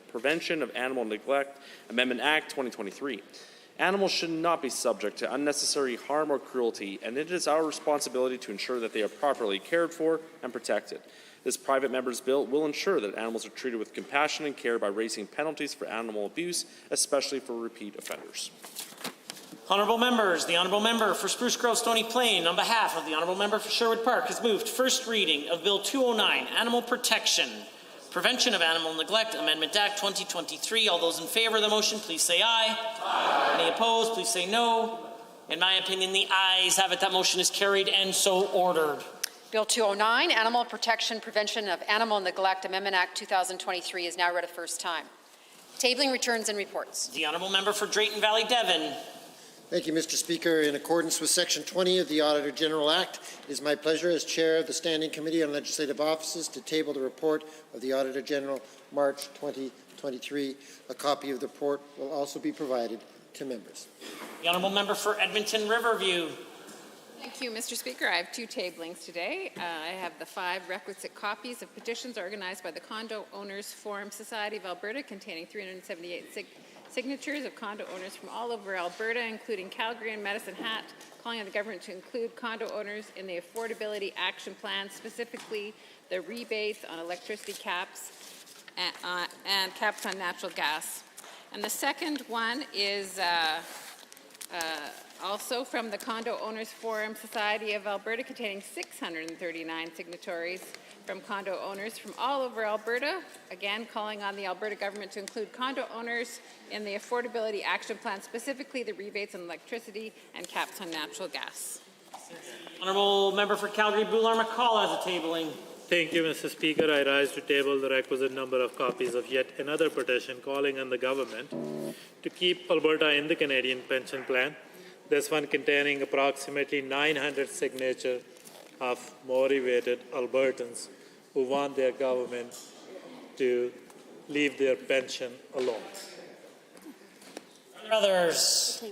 Prevention of Animal Neglect Amendment Act 2023. Animals should not be subject to unnecessary harm or cruelty, and it is our responsibility to ensure that they are properly cared for and protected. This private member's bill will ensure that animals are treated with compassion and care by raising penalties for animal abuse, especially for repeat offenders. Honourable members, the Honourable Member for Spruce Grove Stony Plain, on behalf of the Honourable Member for Sherwood Park, has moved first reading of Bill 209, Animal Protection, Prevention of Animal Neglect Amendment Act 2023. All those in favour of the motion, please say aye. Aye. Any opposed, please say no. In my opinion, the ayes have it. That motion is carried and so ordered. Bill 209, Animal Protection, Prevention of Animal Neglect Amendment Act 2023 is now read a first time. Tabling returns and reports. The Honourable Member for Drayton Valley Devon. Thank you, Mr. Speaker. In accordance with Section 20 of the Auditor General Act, it is my pleasure as Chair of the Standing Committee on Legislative Offices to table the report of the Auditor General, March 2023. A copy of the report will also be provided to members. The Honourable Member for Edmonton Riverview. Thank you, Mr. Speaker. I have two tablings today. I have the 5 requisite copies of petitions organized by the Condo Owners Forum Society of Alberta containing 378 signatures of condo owners from all over Alberta, including Calgary and Medicine Hat, calling on the government to include condo owners in the Affordability Action Plan, specifically the rebates on electricity caps and caps on natural gas. And the second one is also from the Condo Owners Forum Society of Alberta, containing 639 signatories from condo owners from all over Alberta, again calling on the Alberta government to include condo owners in the Affordability Action Plan, specifically the rebates on electricity and caps on natural gas. Honourable Member for Calgary, Boular McCall has a tabling. Thank you, Mr. Speaker. I rise to table the requisite number of copies of yet another petition calling on the government to keep Alberta in the Canadian Pension Plan. This one containing approximately 900 signatures of motivated Albertans who want their government to leave their pension alone. Brothers.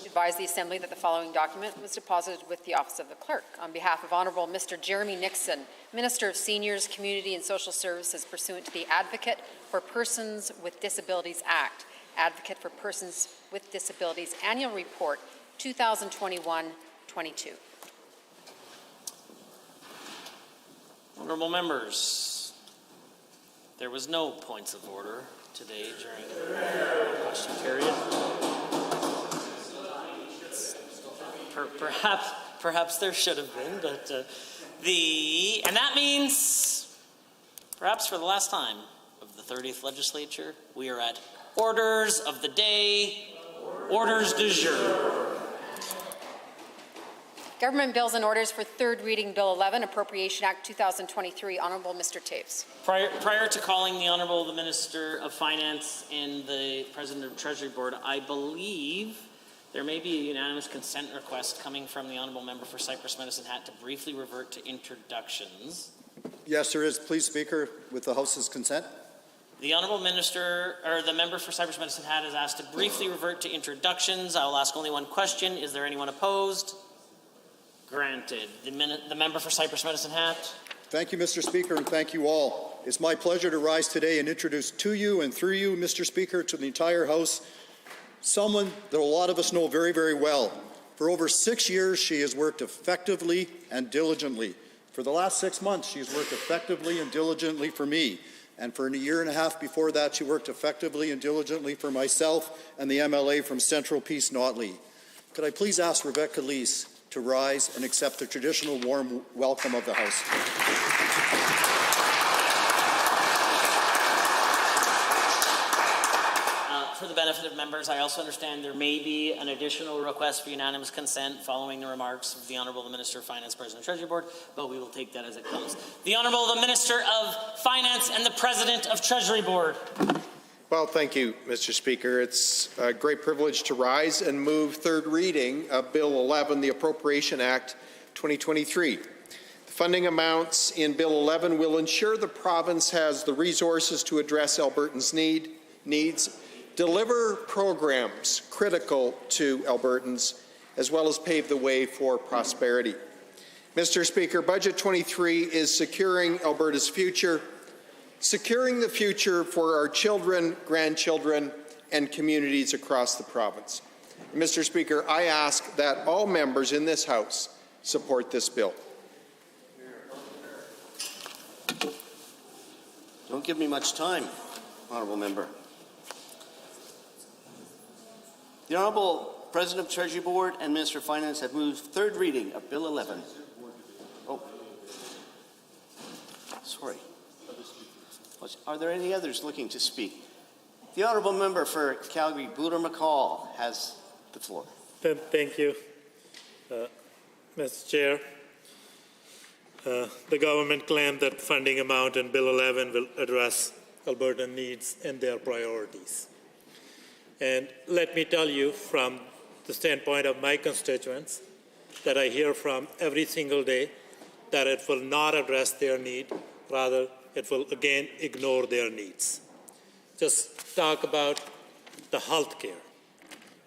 Advise the Assembly that the following document was deposited with the Office of the Clerk. On behalf of Honourable Mr. Jeremy Nixon, Minister of Seniors, Community and Social Services, pursuant to the Advocate for Persons with Disabilities Act, Advocate for Persons with Disabilities Annual Report 2021-22. Honourable members, there was no points of order today during the question period. Perhaps there should have been, but and that means perhaps for the last time of the 30th legislature, we are at orders of the day, orders du jour. Government bills and orders for third reading. Bill 11, Appropriation Act 2023. Honourable Mr. Taves. Prior to calling the Honourable the Minister of Finance and the President of Treasury Board, I believe there may be a unanimous consent request coming from the Honourable Member for Cypress Medicine Hat to briefly revert to introductions. Yes, there is. Please, Speaker, with the House's consent. The Honourable Minister, or the Member for Cypress Medicine Hat, is asked to briefly revert to introductions. I will ask only one question. Is there anyone opposed? Granted. The Member for Cypress Medicine Hat. Thank you, Mr. Speaker, and thank you all. It's my pleasure to rise today and introduce to you and through you, Mr. Speaker, to the entire House, someone that a lot of us know very, very well. For over 6 years, she has worked effectively and diligently. For the last 6 months, she's worked effectively and diligently for me. And for a year and a half before that, she worked effectively and diligently for myself and the MLA from Central Peace Notley. Could I please ask Rebecca Leese to rise and accept the traditional warm welcome of the House. For the benefit of members, I also understand there may be an additional request for unanimous consent following the remarks of the Honourable the Minister of Finance, President of the Treasury Board, but we will take that as it comes. The Honourable the Minister of Finance and the President of Treasury Board. Well, thank you, Mr. Speaker. It's a great privilege to rise and move third reading of Bill 11, the Appropriation Act 2023. The funding amounts in Bill 11 will ensure the province has the resources to address Albertans' needs, deliver programs critical to Albertans, as well as pave the way for prosperity. Mr. Speaker, Budget 23 is securing Alberta's future securing the future for our children, grandchildren, and communities across the province. Mr. Speaker, I ask that all members in this House support this bill. Don't give me much time, honourable member. The Honourable President of Treasury Board and Minister of Finance have moved third reading of Bill 11. Oh, sorry. Are there any others looking to speak? The Honourable Member for Calgary, Booter-McCall, has the floor. Thank you, Mr. Chair. The government claimed that funding amount in Bill 11 will address Albertan needs and their priorities. And let me tell you from the standpoint of my constituents that I hear from every single day that it will not address their need, rather it will again ignore their needs. Just talk about the health care.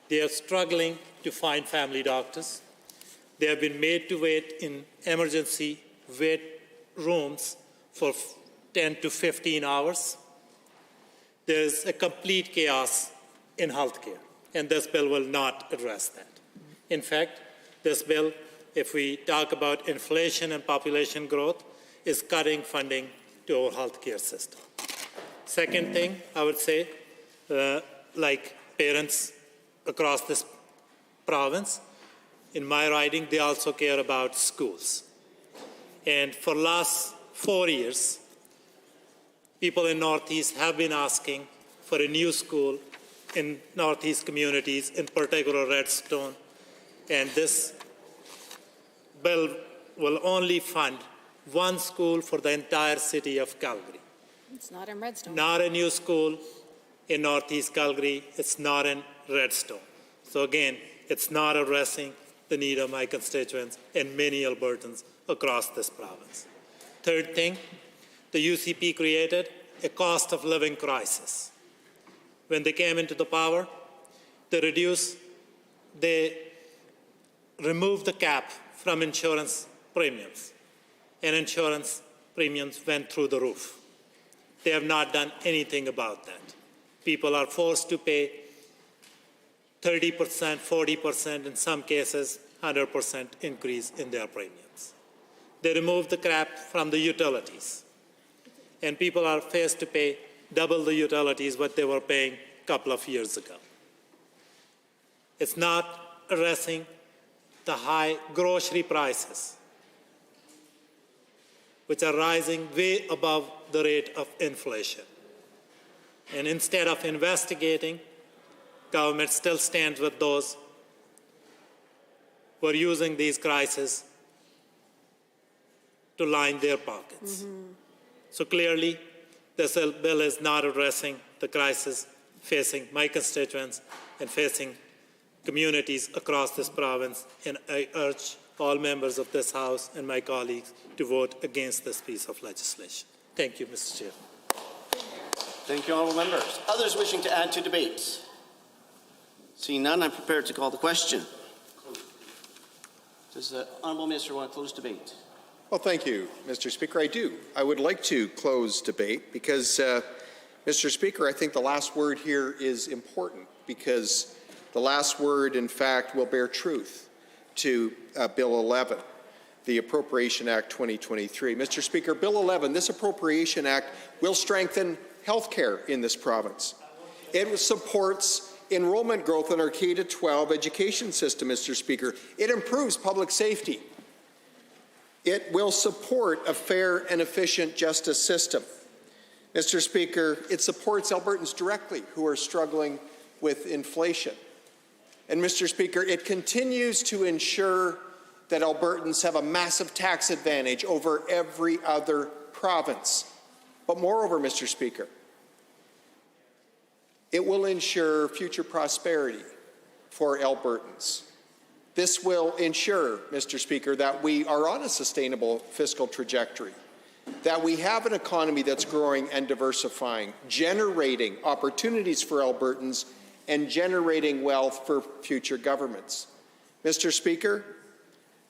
They are struggling to find family doctors. They have been made to wait in emergency wait rooms for 10 to 15 hours. There is a complete chaos in healthcare, and this bill will not address that. In fact, this bill, if we talk about inflation and population growth, is cutting funding to our healthcare system. Second thing, I would say, like parents across this province, in my riding, they also care about schools. And for the last 4 years, people in Northeast have been asking for a new school in Northeast communities, in particular Redstone. And this bill will only fund one school for the entire city of Calgary. It's not in Redstone. Not a new school in Northeast Calgary. It's not in Redstone. So again, it's not addressing the need of my constituents and many Albertans across this province. Third thing, the UCP created a cost of living crisis. When they came into the power, they removed the cap from insurance premiums, and insurance premiums went through the roof. They have not done anything about that. People are forced to pay 30%, 40%, in some cases, 100% increase in their premiums. They removed the cap from the utilities, and people are faced to pay double the utilities what they were paying a couple of years ago. It's not addressing the high grocery prices, which are rising way above the rate of inflation. And instead of investigating, government still stands with those who are using these crises to line their pockets. Mm-hmm. So clearly, this bill is not addressing the crisis facing my constituents and facing communities across this province, and I urge all members of this House and my colleagues to vote against this piece of legislation. Thank you, Mr. Chair. Thank you, honourable members. Others wishing to add to debate? Seeing none, I'm prepared to call the question. Does the honourable minister want to close debate? Well, thank you, Mr. Speaker. I do. I would like to close debate because, Mr. Speaker, I think the last word here is important because the last word, in fact, will bear truth to Bill 11, the Appropriation Act 2023. Mr. Speaker, Bill 11, this Appropriation Act will strengthen health care in this province. It supports enrollment growth in our K-12 education system, Mr. Speaker. It improves public safety. It will support a fair and efficient justice system. Mr. Speaker, it supports Albertans directly who are struggling with inflation. And Mr. Speaker, it continues to ensure that Albertans have a massive tax advantage over every other province. But moreover, Mr. Speaker, it will ensure future prosperity for Albertans. This will ensure, Mr. Speaker, that we are on a sustainable fiscal trajectory, that we have an economy that's growing and diversifying, generating opportunities for Albertans and generating wealth for future governments. Mr. Speaker,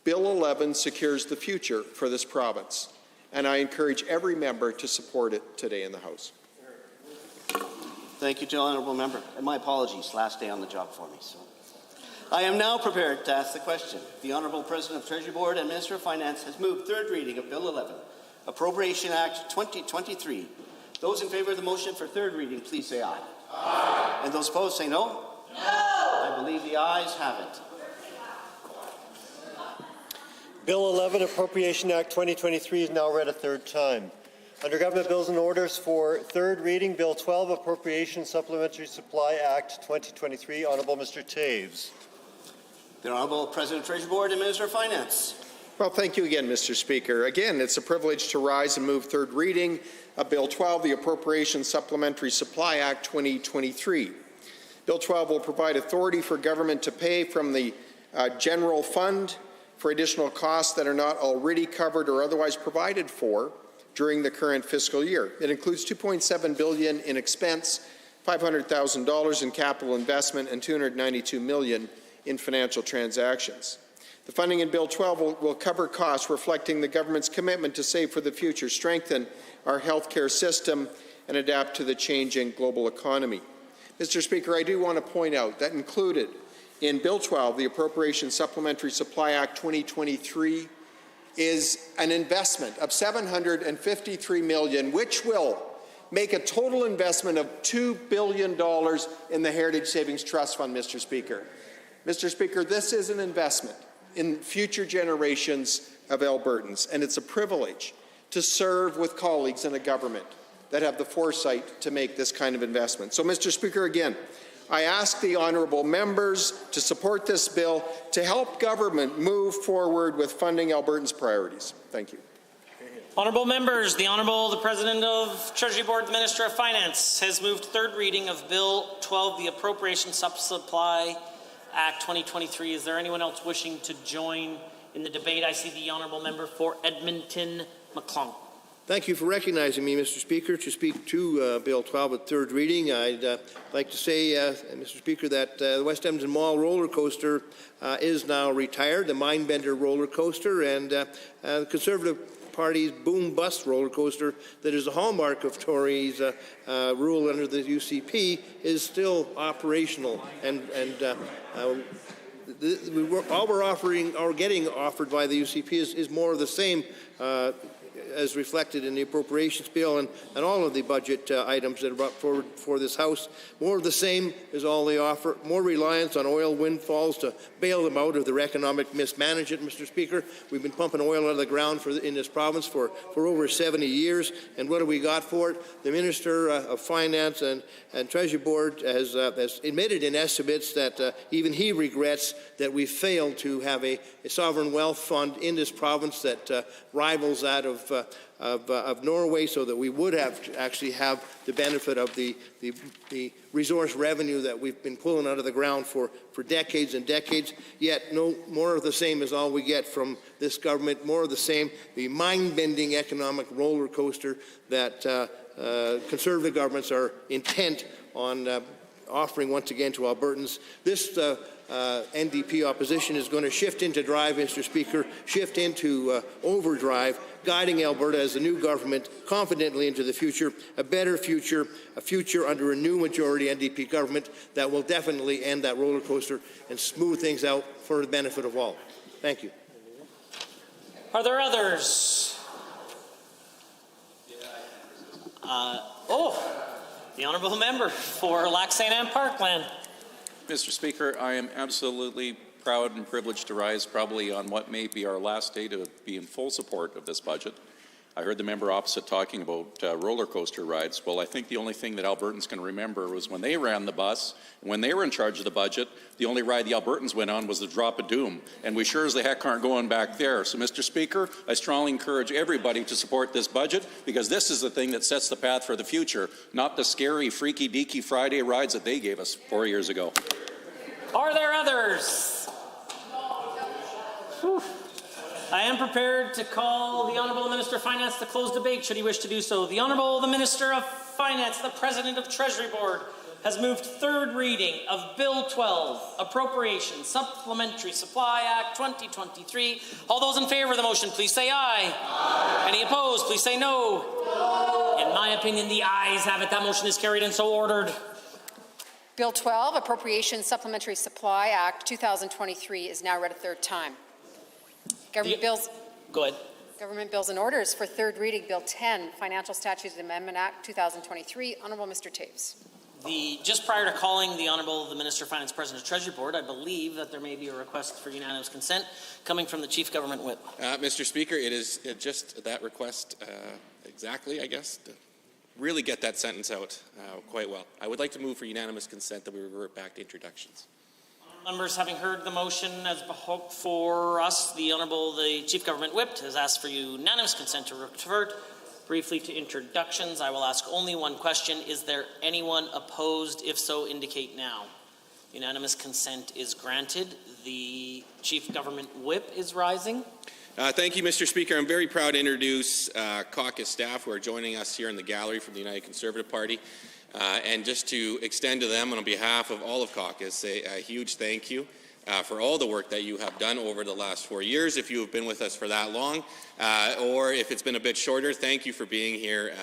Bill 11 secures the future for this province. and I encourage every member to support it today in the House. Thank you to the honourable member. And my apologies, last day on the job for me. So, I am now prepared to ask the question. The Honourable President of Treasury Board and Minister of Finance has moved third reading of Bill 11, Appropriation Act 2023. Those in favour of the motion for third reading, please say aye. Aye. And those opposed, say no. No. I believe the ayes have it. Bill 11, Appropriation Act 2023 is now read a third time. Under Government Bills and Orders for third reading, Bill 12, Appropriation Supplementary Supply Act 2023. Honourable Mr. Taves. The Honourable President of Treasury Board and Minister of Finance. Well, thank you again, Mr. Speaker. Again, it's a privilege to rise and move third reading of Bill 12, the Appropriation Supplementary Supply Act 2023. Bill 12 will provide authority for government to pay from the general fund for additional costs that are not already covered or otherwise provided for during the current fiscal year. It includes $2.7 billion in expense, $500,000 in capital investment, and $292 million in financial transactions. The funding in Bill 12 will cover costs reflecting the government's commitment to save for the future, strengthen our healthcare system, and adapt to the changing global economy. Mr. Speaker, I do want to point out that included in Bill 12, the Appropriation Supplementary Supply Act 2023, is an investment of $753 million, which will make a total investment of $2 billion in the Heritage Savings Trust Fund, Mr. Speaker. Mr. Speaker, this is an investment in future generations of Albertans, and it's a privilege to serve with colleagues in a government that have the foresight to make this kind of investment. So, Mr. Speaker, again, I ask the honourable members to support this bill to help government move forward with funding Albertans' priorities. Thank you. Honourable members, the President of Treasury Board, the Minister of Finance, has moved third reading of Bill 12, the Appropriation Supply Act 2023. Is there anyone else wishing to join in the debate? I see the honourable member for Edmonton McClung. Thank you for recognizing me, Mr. Speaker, to speak to Bill 12 at third reading. I'd like to say, Mr. Speaker, that the West Edmonton Mall roller coaster is now retired, the Mindbender roller coaster, and the Conservative Party's boom bust roller coaster that is a hallmark of Tories' rule under the UCP is still operational, and all we're offering or getting offered by the UCP is more of the same as reflected in the appropriations bill and all of the budget items that are brought forward for this House. More of the same is all they offer. More reliance on oil windfalls to bail them out of their economic mismanagement, Mr. Speaker. We've been pumping oil out of the ground in this province for over 70 years, and what have we got for it? The Minister of Finance and Treasury Board has admitted in estimates that even he regrets that we failed to have a sovereign wealth fund in this province that rivals that of Norway, so that we would actually have the benefit of the resource revenue that we've been pulling out of the ground for decades and decades. Yet no more of the same is all we get from this government. More of the same, the mind-bending economic roller coaster that Conservative governments are intent on offering once again to Albertans. This NDP opposition is going to shift into drive, Mr. Speaker, shift into overdrive, guiding Alberta as a new government confidently into the future, a better future, a future under a new majority NDP government that will definitely end that roller coaster and smooth things out for the benefit of all. Thank you. Are there others? The honourable member for Lac St. Anne Parkland. Mr. Speaker, I am absolutely proud and privileged to rise probably on what may be our last day to be in full support of this budget. I heard the member opposite talking about roller coaster rides. Well, I think the only thing that Albertans can remember was when they ran the bus, when they were in charge of the budget, the only ride the Albertans went on was the Drop of Doom, and we sure as the heck aren't going back there. So, Mr. Speaker, I strongly encourage everybody to support this budget, because this is the thing that sets the path for the future, not the scary, freaky, deaky Friday rides that they gave us 4 years ago. Are there others? Whew. I am prepared to call the Honourable Minister of Finance to close debate, should he wish to do so. The Honourable Minister of Finance, the President of Treasury Board, has moved third reading of Bill 12, Appropriation Supplementary Supply Act 2023. All those in favor of the motion, please say aye. Aye. Any opposed, please say no. No. In my opinion, the ayes have it. That motion is carried and so ordered. Bill 12, Appropriation Supplementary Supply Act 2023 is now read a third time. Government bills. Go ahead. Government bills and orders for third reading. Bill 10, Financial Statutes Amendment Act 2023. Honourable Mr. Taves. Just prior to calling the Honourable the Minister of Finance, President of Treasury Board, I believe that there may be a request for unanimous consent coming from the Chief Government Whip. Mr. Speaker, it is just that request exactly, I guess, to really get that sentence out quite well. I would like to move for unanimous consent that we revert back to introductions. Members, having heard the motion as for us, the Honourable the Chief Government Whip has asked for unanimous consent to revert briefly to introductions. I will ask only one question. Is there anyone opposed? If so, indicate now. Unanimous consent is granted. The Chief Government Whip is rising. Thank you, Mr. Speaker. I'm very proud to introduce caucus staff who are joining us here in the gallery from the United Conservative Party. And just to extend to them on behalf of all of caucus a huge thank you for all the work that you have done over the last 4 years. If you have been with us for that long, or if it's been a bit shorter, thank you for being here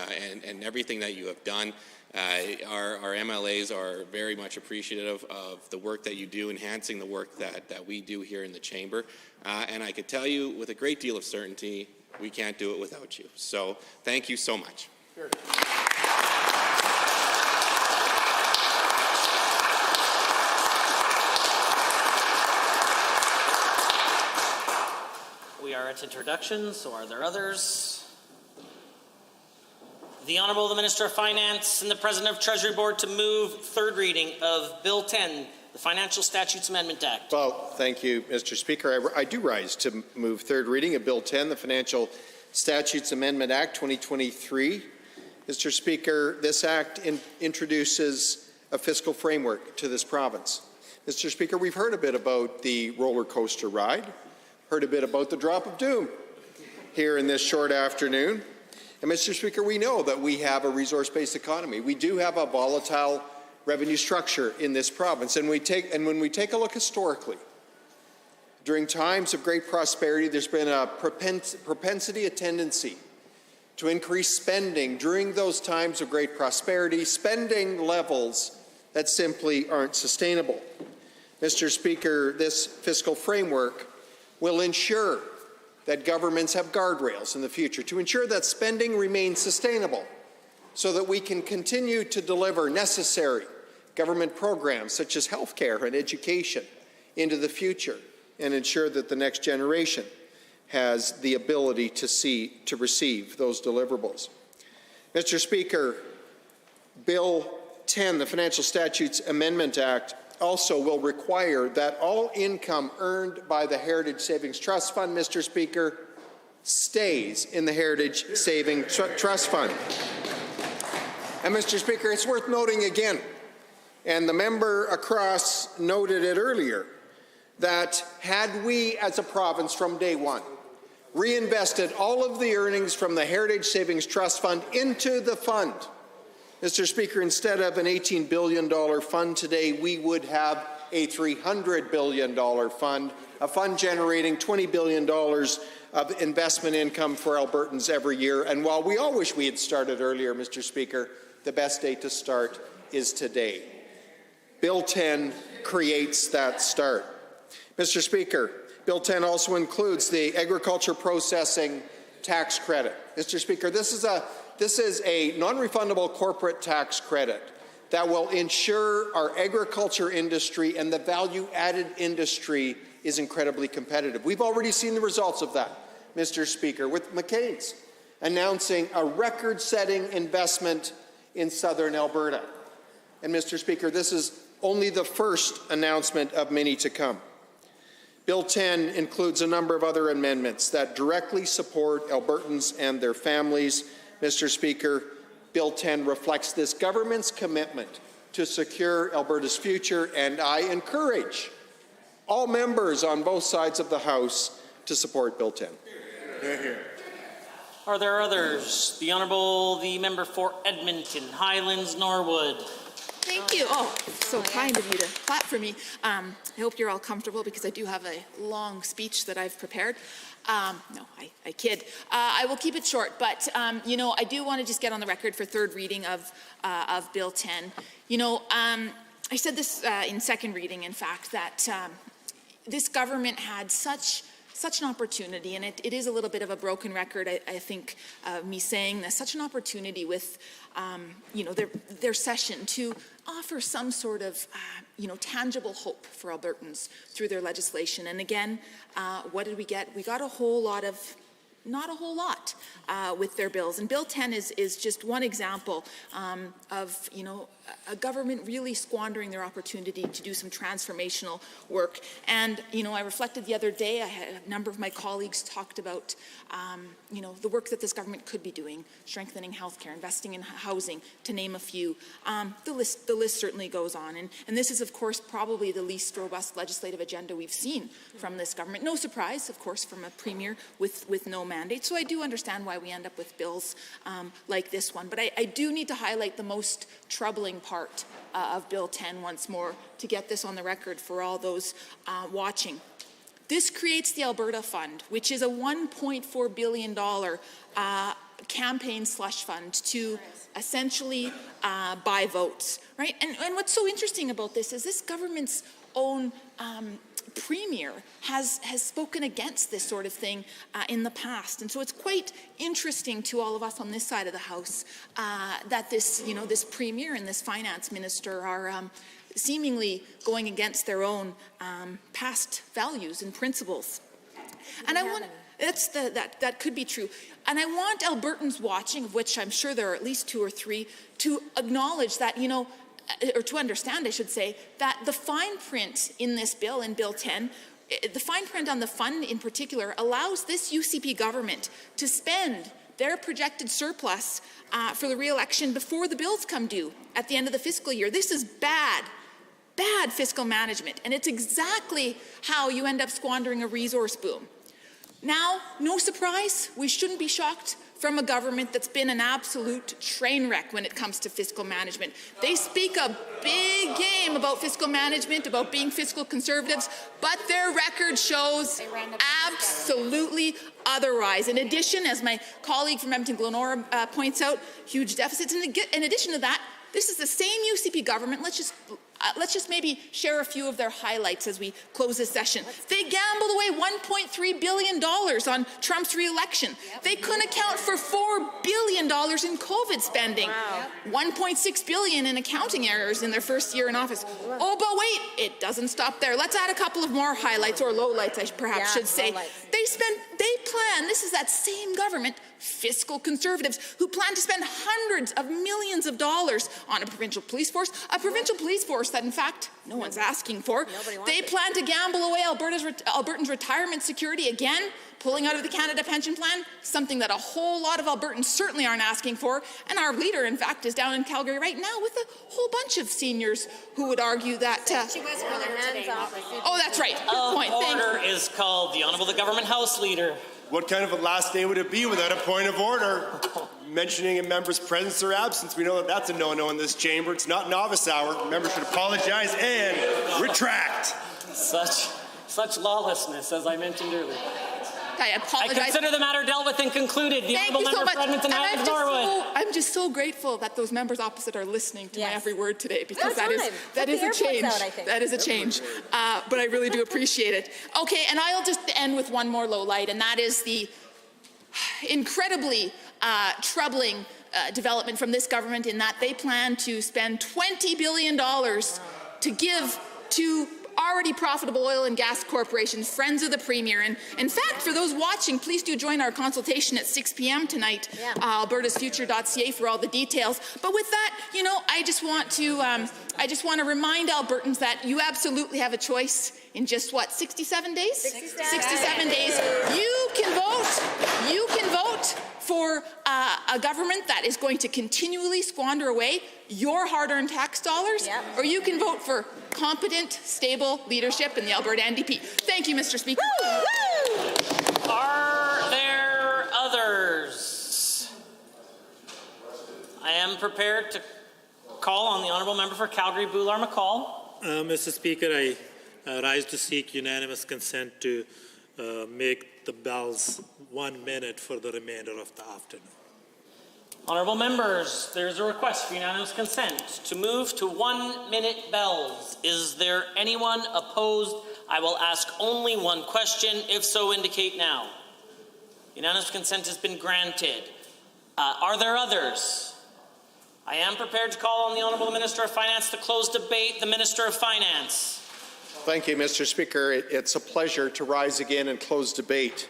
and everything that you have done. Our MLAs are very much appreciative of the work that you do, enhancing the work that we do here in the chamber. And I could tell you with a great deal of certainty, we can't do it without you. So thank you so much. Sure. We are at introductions, so are there others? The Honourable the Minister of Finance and the President of Treasury Board to move third reading of Bill 10, the Financial Statutes Amendment Act. Well, thank you, Mr. Speaker. I do rise to move third reading of Bill 10, the Financial Statutes Amendment Act 2023. Mr. Speaker, this act introduces a fiscal framework to this province. Mr. Speaker, we've heard a bit about the roller coaster ride, heard a bit about the drop of doom here in this short afternoon. And Mr. Speaker, we know that we have a resource-based economy. We do have a volatile revenue structure in this province. And when we take a look historically, during times of great prosperity, there's been a propensity, a tendency to increase spending during those times of great prosperity, spending levels that simply aren't sustainable. Mr. Speaker, this fiscal framework will ensure that governments have guardrails in the future to ensure that spending remains sustainable so that we can continue to deliver necessary government programs such as healthcare and education into the future and ensure that the next generation has the ability to receive those deliverables. Mr. Speaker, Bill 10, the Financial Statutes Amendment Act, also will require that all income earned by the Heritage Savings Trust Fund, Mr. Speaker, stays in the Heritage Savings Trust Fund. And Mr. Speaker, it's worth noting again, and the member across noted it earlier, that had we as a province from day one reinvested all of the earnings from the Heritage Savings Trust Fund into the fund, Mr. Speaker, instead of an $18 billion fund today, we would have a $300 billion fund, a fund generating $20 billion of investment income for Albertans every year. And while we all wish we had started earlier, Mr. Speaker, the best day to start is today. Bill 10 creates that start. Mr. Speaker, Bill 10 also includes the agriculture processing tax credit. Mr. Speaker, this is a non-refundable corporate tax credit that will ensure our agriculture industry and the value-added industry is incredibly competitive. We've already seen the results of that, Mr. Speaker, with McCain's announcing a record-setting investment in southern Alberta. And Mr. Speaker, this is only the first announcement of many to come. Bill 10 includes a number of other amendments that directly support Albertans and their families. Mr. Speaker, Bill 10 reflects this government's commitment to secure Alberta's future, and I encourage all members on both sides of the House to support Bill 10. Are there others? The Honourable the Member for Edmonton, Highlands, Norwood. Thank Thank you. Oh, so kind of you to clap for me. I hope you're all comfortable because I do have a long speech that I've prepared. No, I kid. I will keep it short, but you know, I do want to just get on the record for third reading of Bill 10. You know, I said this in second reading, in fact, that this government had such an opportunity, and it is a little bit of a broken record, I think, me saying this, such an opportunity with, you know, their session to offer some sort of, you know, tangible hope for Albertans through their legislation. And again, what did we get? We got a whole lot of, not a whole lot with their bills. And Bill 10 is just one example of, you know, a government really squandering their opportunity to do some transformational work. And, you know, I reflected the other day, I had a number of my colleagues talked about, you know, the work that this government could be doing, strengthening healthcare, investing in housing, to name a few. The list certainly goes on. And this is, of course, probably the least robust legislative agenda we've seen from this government. No surprise, of course, from a premier with no mandate. So I do understand why we end up with bills like this one. But I do need to highlight the most troubling part of Bill 10 once more to get this on the record for all those watching. This creates the Alberta Fund, which is a $1.4 billion campaign slush fund to essentially buy votes, right? And what's so interesting about this is this government's own premier has spoken against this sort of thing in the past. And so it's quite interesting to all of us on this side of the House that this, you know, this premier and this finance minister are seemingly going against their own past values and principles. And I want that could be true. And I want Albertans watching, of which I'm sure there are at least 2 or 3, to acknowledge that, you know, or to understand, I should say, that the fine print in this bill, in Bill 10, the fine print on the fund in particular, allows this UCP government to spend their projected surplus for the re-election before the bills come due at the end of the fiscal year. This is bad fiscal management, and it's exactly how you end up squandering a resource boom. Now, no surprise, we shouldn't be shocked from a government that's been an absolute train wreck when it comes to fiscal management. They speak a big game about fiscal management, about being fiscal conservatives, but their record shows absolutely otherwise. In addition, as my colleague from Edmonton-Glenora points out, huge deficits. In addition to that, this is the same UCP government. Let's just maybe share a few of their highlights as we close this session. They gambled away $1.3 billion on Trump's re-election. Yep. They couldn't account for $4 billion in COVID spending. Wow. $1.6 billion in accounting errors in their first year in office. Oh, but wait, it doesn't stop there. Let's add a couple of more highlights, or lowlights, I perhaps should say. They plan, this is that same government, fiscal conservatives, who plan to spend hundreds of millions of dollars on a provincial police force that, in fact, no one's asking for. They plan to gamble away Albertans' retirement security again, pulling out of the Canada Pension Plan, something that a whole lot of Albertans certainly aren't asking for. And our leader, in fact, is down in Calgary right now with a whole bunch of seniors who would argue that... she was earlier today. Oh, that's right. Good point. Order is called. The Honourable the Government House Leader. What kind of a last day would it be without a point of order? Mentioning a member's presence or absence, we know that that's a no-no in this chamber. It's not novice hour. Members should apologize and retract. Such lawlessness, as I mentioned earlier. I apologize. I consider the matter dealt with and concluded. The Honourable Member for Edmonton Island Norwood. I'm just so grateful that those members opposite are listening to my every word today, because that is a change. That is a change. But I really do appreciate it. Okay, and I'll just end with one more low light, and that is the incredibly troubling development from this government, in that they plan to spend $20 billion to give to already profitable oil and gas corporations, friends of the Premier. And in fact, for those watching, please do join our consultation at 6 p.m. tonight, albertasfuture.ca, for all the details. But with that, you know, I just want to remind Albertans that you absolutely have a choice in just, what, 67 days? 67 days. You can vote for a government that is going to continually squander away your hard-earned tax dollars, or you can vote for competent, stable leadership in the Alberta NDP. Thank you, Mr. Speaker. Are there others? I am prepared to call on the honourable member for Calgary, Boular-McCall. Mr. Speaker, I rise to seek unanimous consent to make the bells 1 minute for the remainder of the afternoon. Honourable members, there's a request for unanimous consent to move to 1 minute bells. Is there anyone opposed? I will ask only one question. If so, indicate now. Unanimous consent has been granted. Are there others? I am prepared to call on the Honourable Minister of Finance to close debate. The Minister of Finance. Thank you, Mr. Speaker. It's a pleasure to rise again and close debate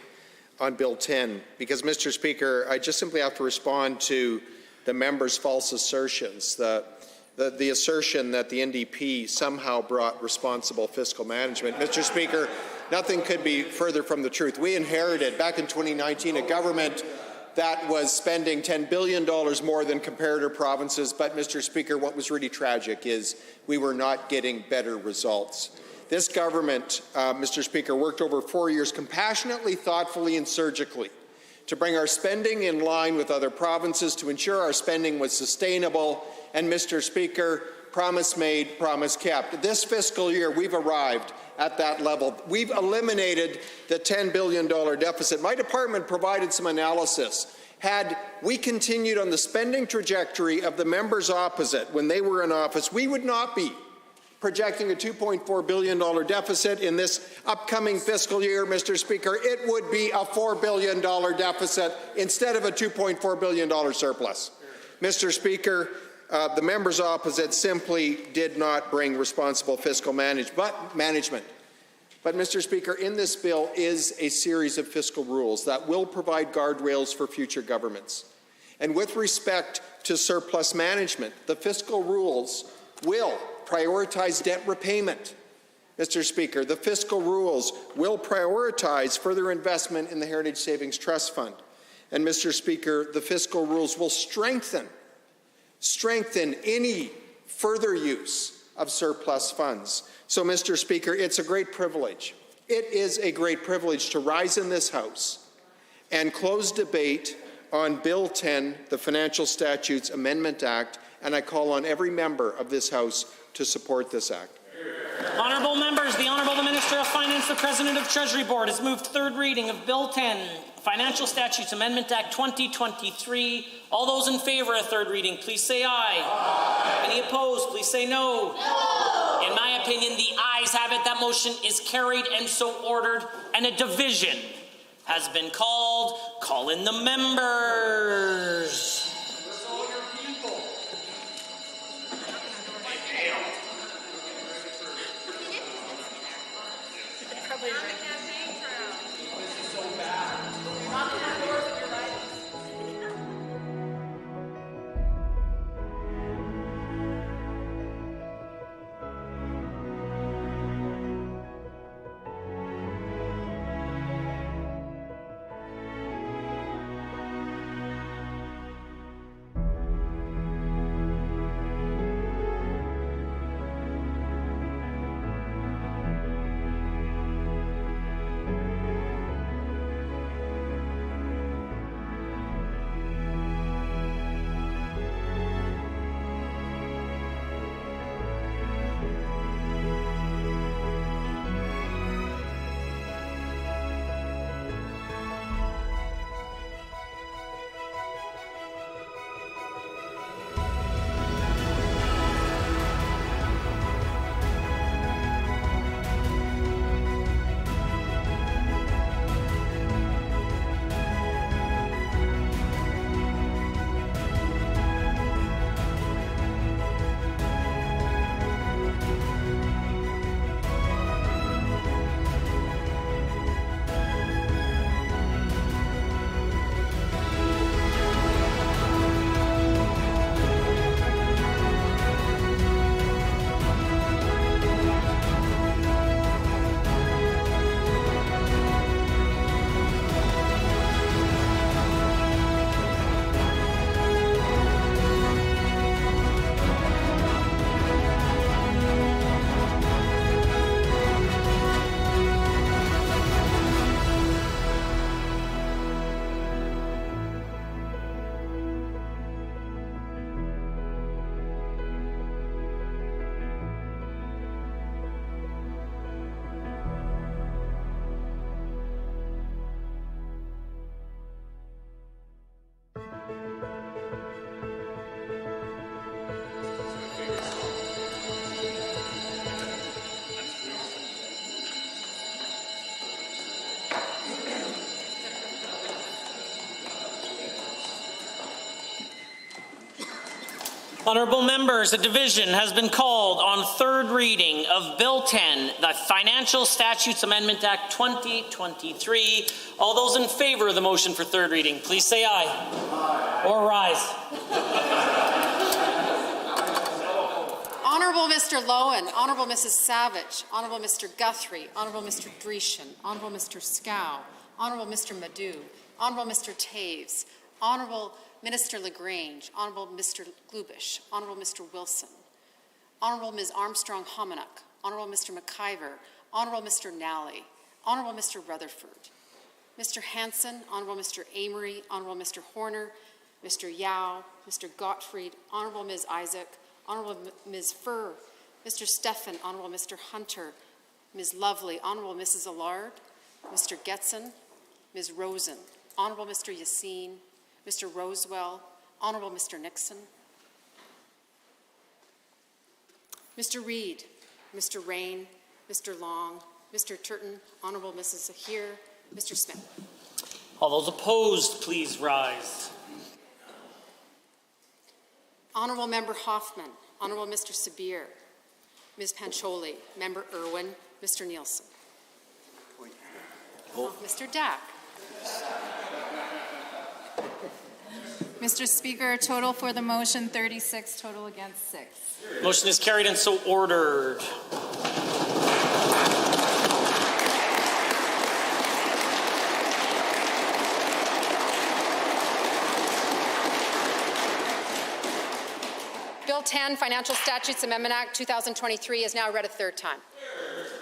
on Bill 10 because, Mr. Speaker, I just simply have to respond to the member's false assertions. The assertion that the NDP somehow brought responsible fiscal management. Mr. Speaker, nothing could be further from the truth. We inherited back in 2019 a government that was spending $10 billion more than comparator provinces. But, Mr. Speaker, what was really tragic is we were not getting better results. This government, Mr. Speaker, worked over 4 years compassionately, thoughtfully, and surgically to bring our spending in line with other provinces, to ensure our spending was sustainable. And, Mr. Speaker, promise made, promise kept. This fiscal year, we've arrived at that level. We've eliminated the $10 billion deficit. My department provided some analysis. Had we continued on the spending trajectory of the members opposite when they were in office, we would not be projecting a $2.4 billion deficit in this upcoming fiscal year, Mr. Speaker. It would be a $4 billion deficit instead of a $2.4 billion surplus. Mr. Speaker, the members opposite simply did not bring responsible fiscal management. But, Mr. Speaker, in this bill is a series of fiscal rules that will provide guardrails for future governments. And with respect to surplus management, the fiscal rules will prioritize debt repayment. Mr. Speaker, the fiscal rules will prioritize further investment in the Heritage Savings Trust Fund. And, Mr. Speaker, the fiscal rules will strengthen any further use of surplus funds. So, Mr. Speaker, it's a great privilege. It is a great privilege to rise in this House and close debate on Bill 10, the Financial Statutes Amendment Act, and I call on every member of this House to support this act. Honourable members, the Honourable Minister of Finance, the President of Treasury Board, has moved third reading of Bill 10, Financial Statutes Amendment Act 2023. All those in favour of third reading, please say aye. Aye. Any opposed, please say no. No. In my opinion, the ayes have it. That motion is carried and so ordered, and a division has been called. Call in the members. Honourable members, a division has been called on third reading of Bill 10, the Financial Statutes Amendment Act 2023. All those in favour of the motion for third reading, please say aye. Aye. Or rise. Honourable Mr. Lowen, Honourable Mrs. Savage, Honourable Mr. Guthrie, Honourable Mr. Dreeshen, Honourable Mr. Scow, Honourable Mr. Madu, Honourable Mr. Taves, Honourable Minister LaGrange, Honourable Mr. Glubish, Honourable Mr. Wilson, Honourable Ms. Armstrong-Homenuk, Honourable Mr. McIver, Honourable Mr. Nally, Honourable Mr. Rutherford, Mr. Hanson, Honourable Mr. Amory, Honourable Mr. Horner, Mr. Yao, Mr. Gottfried, Honourable Ms. Isaac, Honourable Ms. Furr, Mr. Stephan, Honourable Mr. Hunter, Ms. Lovely, Honourable Mrs. Allard, Mr. Getson, Ms. Rosen, Honourable Mr. Yassine, Mr. Rosewell, Honourable Mr. Nixon, Mr. Reid, Mr. Rain, Mr. Long, Mr. Turton, Honourable Mrs. Zahir, Mr. Smith. All those opposed, please rise. Honourable Member Hoffman, Honourable Mr. Sabir, Ms. Pancholi, Member Irwin, Mr. Nielsen. Mr. Dack. Mr. Speaker, total for the motion 36, total against 6. Motion is carried and so ordered. Bill 10, Financial Statutes Amendment Act 2023 is now read a third time.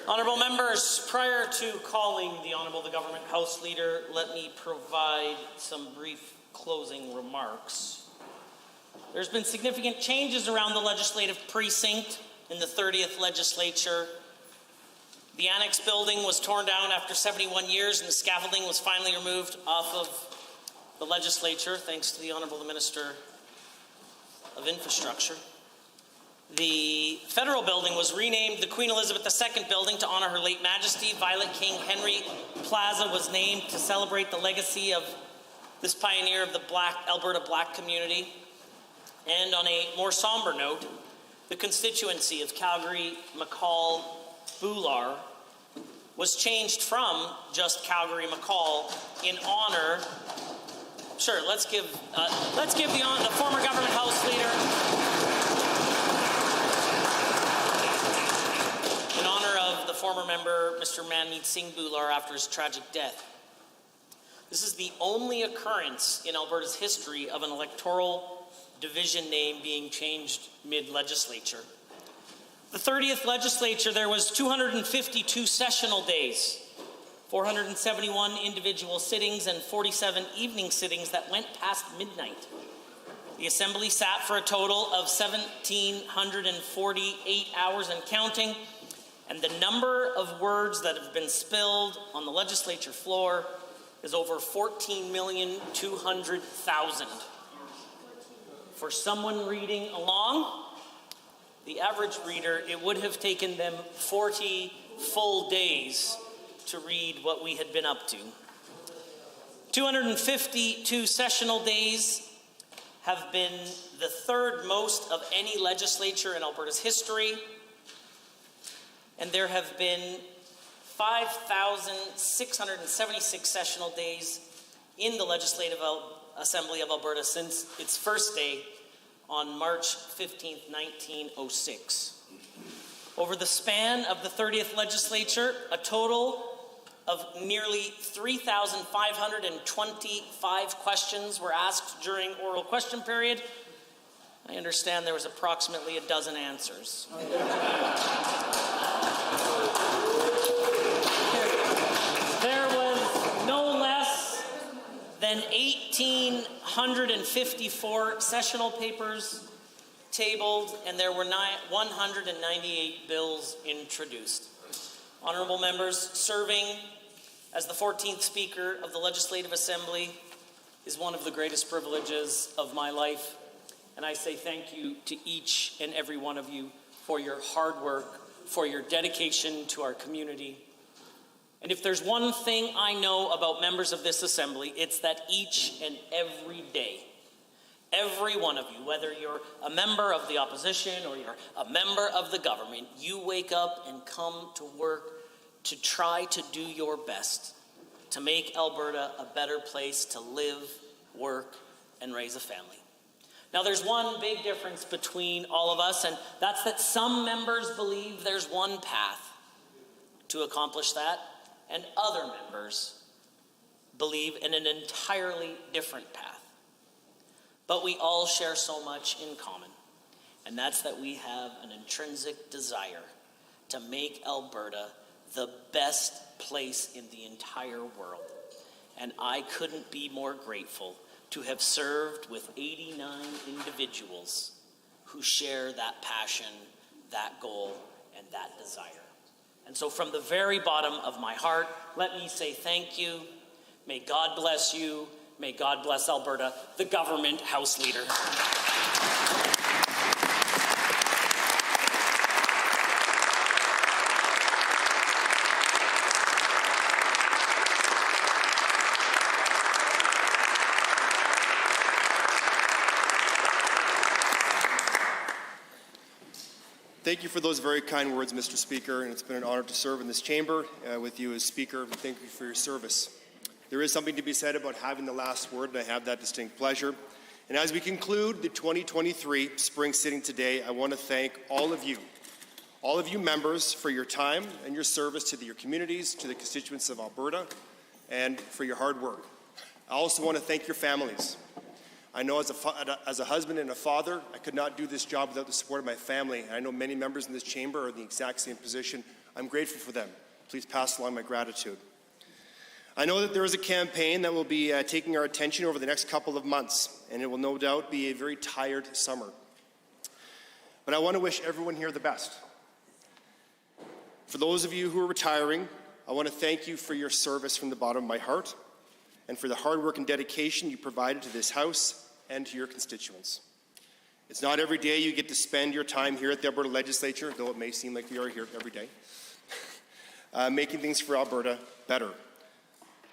Honourable members, prior to calling the Honourable the Government House Leader, let me provide some brief closing remarks. There's been significant changes around the legislative precinct in the 30th legislature. The annex building was torn down after 71 years and the scaffolding was finally removed off of the legislature, thanks to the Honourable Minister of Infrastructure. The federal building was renamed the Queen Elizabeth II Building to honour Her late Majesty. Violet King Henry Plaza was named to celebrate the legacy of this pioneer of the Alberta Black community. And on a more somber note, the constituency of Calgary-McCall-Boular was changed from just Calgary-McCall in honour. Sure, let's give the former government house leader in honor of the former member, Mr. Manmeet Singh Boular, after his tragic death. This is the only occurrence in Alberta's history of an electoral division name being changed mid-legislature. The 30th legislature, there was 252 sessional days, 471 individual sittings, and 47 evening sittings that went past midnight. The Assembly sat for a total of 1,748 hours and counting, and the number of words that have been spilled on the legislature floor is over 14,200,000. For someone reading along, the average reader, it would have taken them 40 full days to read what we had been up to. 252 sessional days have been the third most of any legislature in Alberta's history, and there have been 5,676 sessional days in the Legislative Assembly of Alberta since its first day on March 15, 1906. Over the span of the 30th legislature, a total of nearly 3,525 questions were asked during oral question period. I understand there was approximately a dozen answers. There was no less than 1,854 sessional papers tabled, and there were 198 bills introduced. Honourable members, serving as the 14th Speaker of the Legislative Assembly is one of the greatest privileges of my life, and I say thank you to each and every one of you for your hard work, for your dedication to our community. And if there's one thing I know about members of this Assembly, it's that each and every day Every one of you, whether you're a member of the opposition or you're a member of the government, you wake up and come to work to try to do your best to make Alberta a better place to live, work, and raise a family. Now, there's one big difference between all of us, and that's that some members believe there's one path to accomplish that, and other members believe in an entirely different path. But we all share so much in common, and that's that we have an intrinsic desire to make Alberta the best place in the entire world. And I couldn't be more grateful to have served with 89 individuals who share that passion, that goal, and that desire. And so from the very bottom of my heart, let me say thank you. May God bless you. May God bless Alberta, the government House Leader. Thank you for those very kind words, Mr. Speaker, and it's been an honor to serve in this chamber with you as Speaker. Thank you for your service. There is something to be said about having the last word, and I have that distinct pleasure. And as we conclude the 2023 spring sitting today, I want to thank all of you members, for your time and your service to your communities, to the constituents of Alberta, and for your hard work. I also want to thank your families. I know as a husband and a father, I could not do this job without the support of my family. I know many members in this chamber are in the exact same position. I'm grateful for them. Please pass along my gratitude. I know that there is a campaign that will be taking our attention over the next couple of months, and it will no doubt be a very tired summer. But I want to wish everyone here the best. For those of you who are retiring, I want to thank you for your service from the bottom of my heart, and for the hard work and dedication you provided to this House and to your constituents. It's not every day you get to spend your time here at the Alberta Legislature, though it may seem like we are here every day, making things for Alberta better.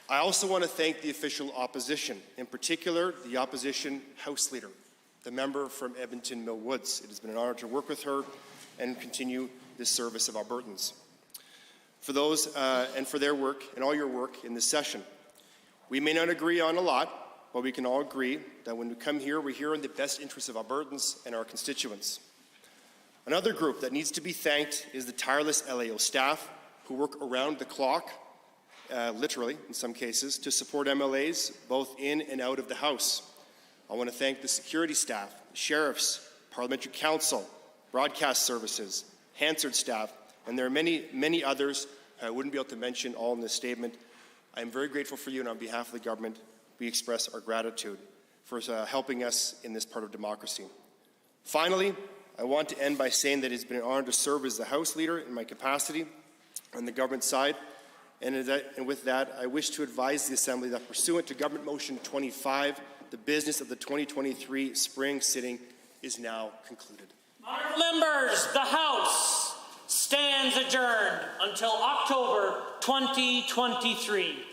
I also want to thank the official opposition, in particular the opposition House Leader, the member from Edmonton Mill Woods. It has been an honor to work with her and continue this service of Albertans. For those and for their work and all your work in this session. We may not agree on a lot, but we can all agree that when we come here, we're here in the best interests of Albertans and our constituents. Another group that needs to be thanked is the tireless LAO staff who work around the clock, literally in some cases, to support MLAs both in and out of the House. I want to thank the security staff, the sheriffs, parliamentary council, broadcast services, Hansard staff, and there are many, many others I wouldn't be able to mention all in this statement. I am very grateful for you, and on behalf of the government, we express our gratitude for helping us in this part of democracy. Finally, I want to end by saying that it's been an honor to serve as the House Leader in my capacity on the government side, and with that, I wish to advise the Assembly that pursuant to Government Motion 25, the business of the 2023 spring sitting is now concluded. Members, the House stands adjourned until October 2023.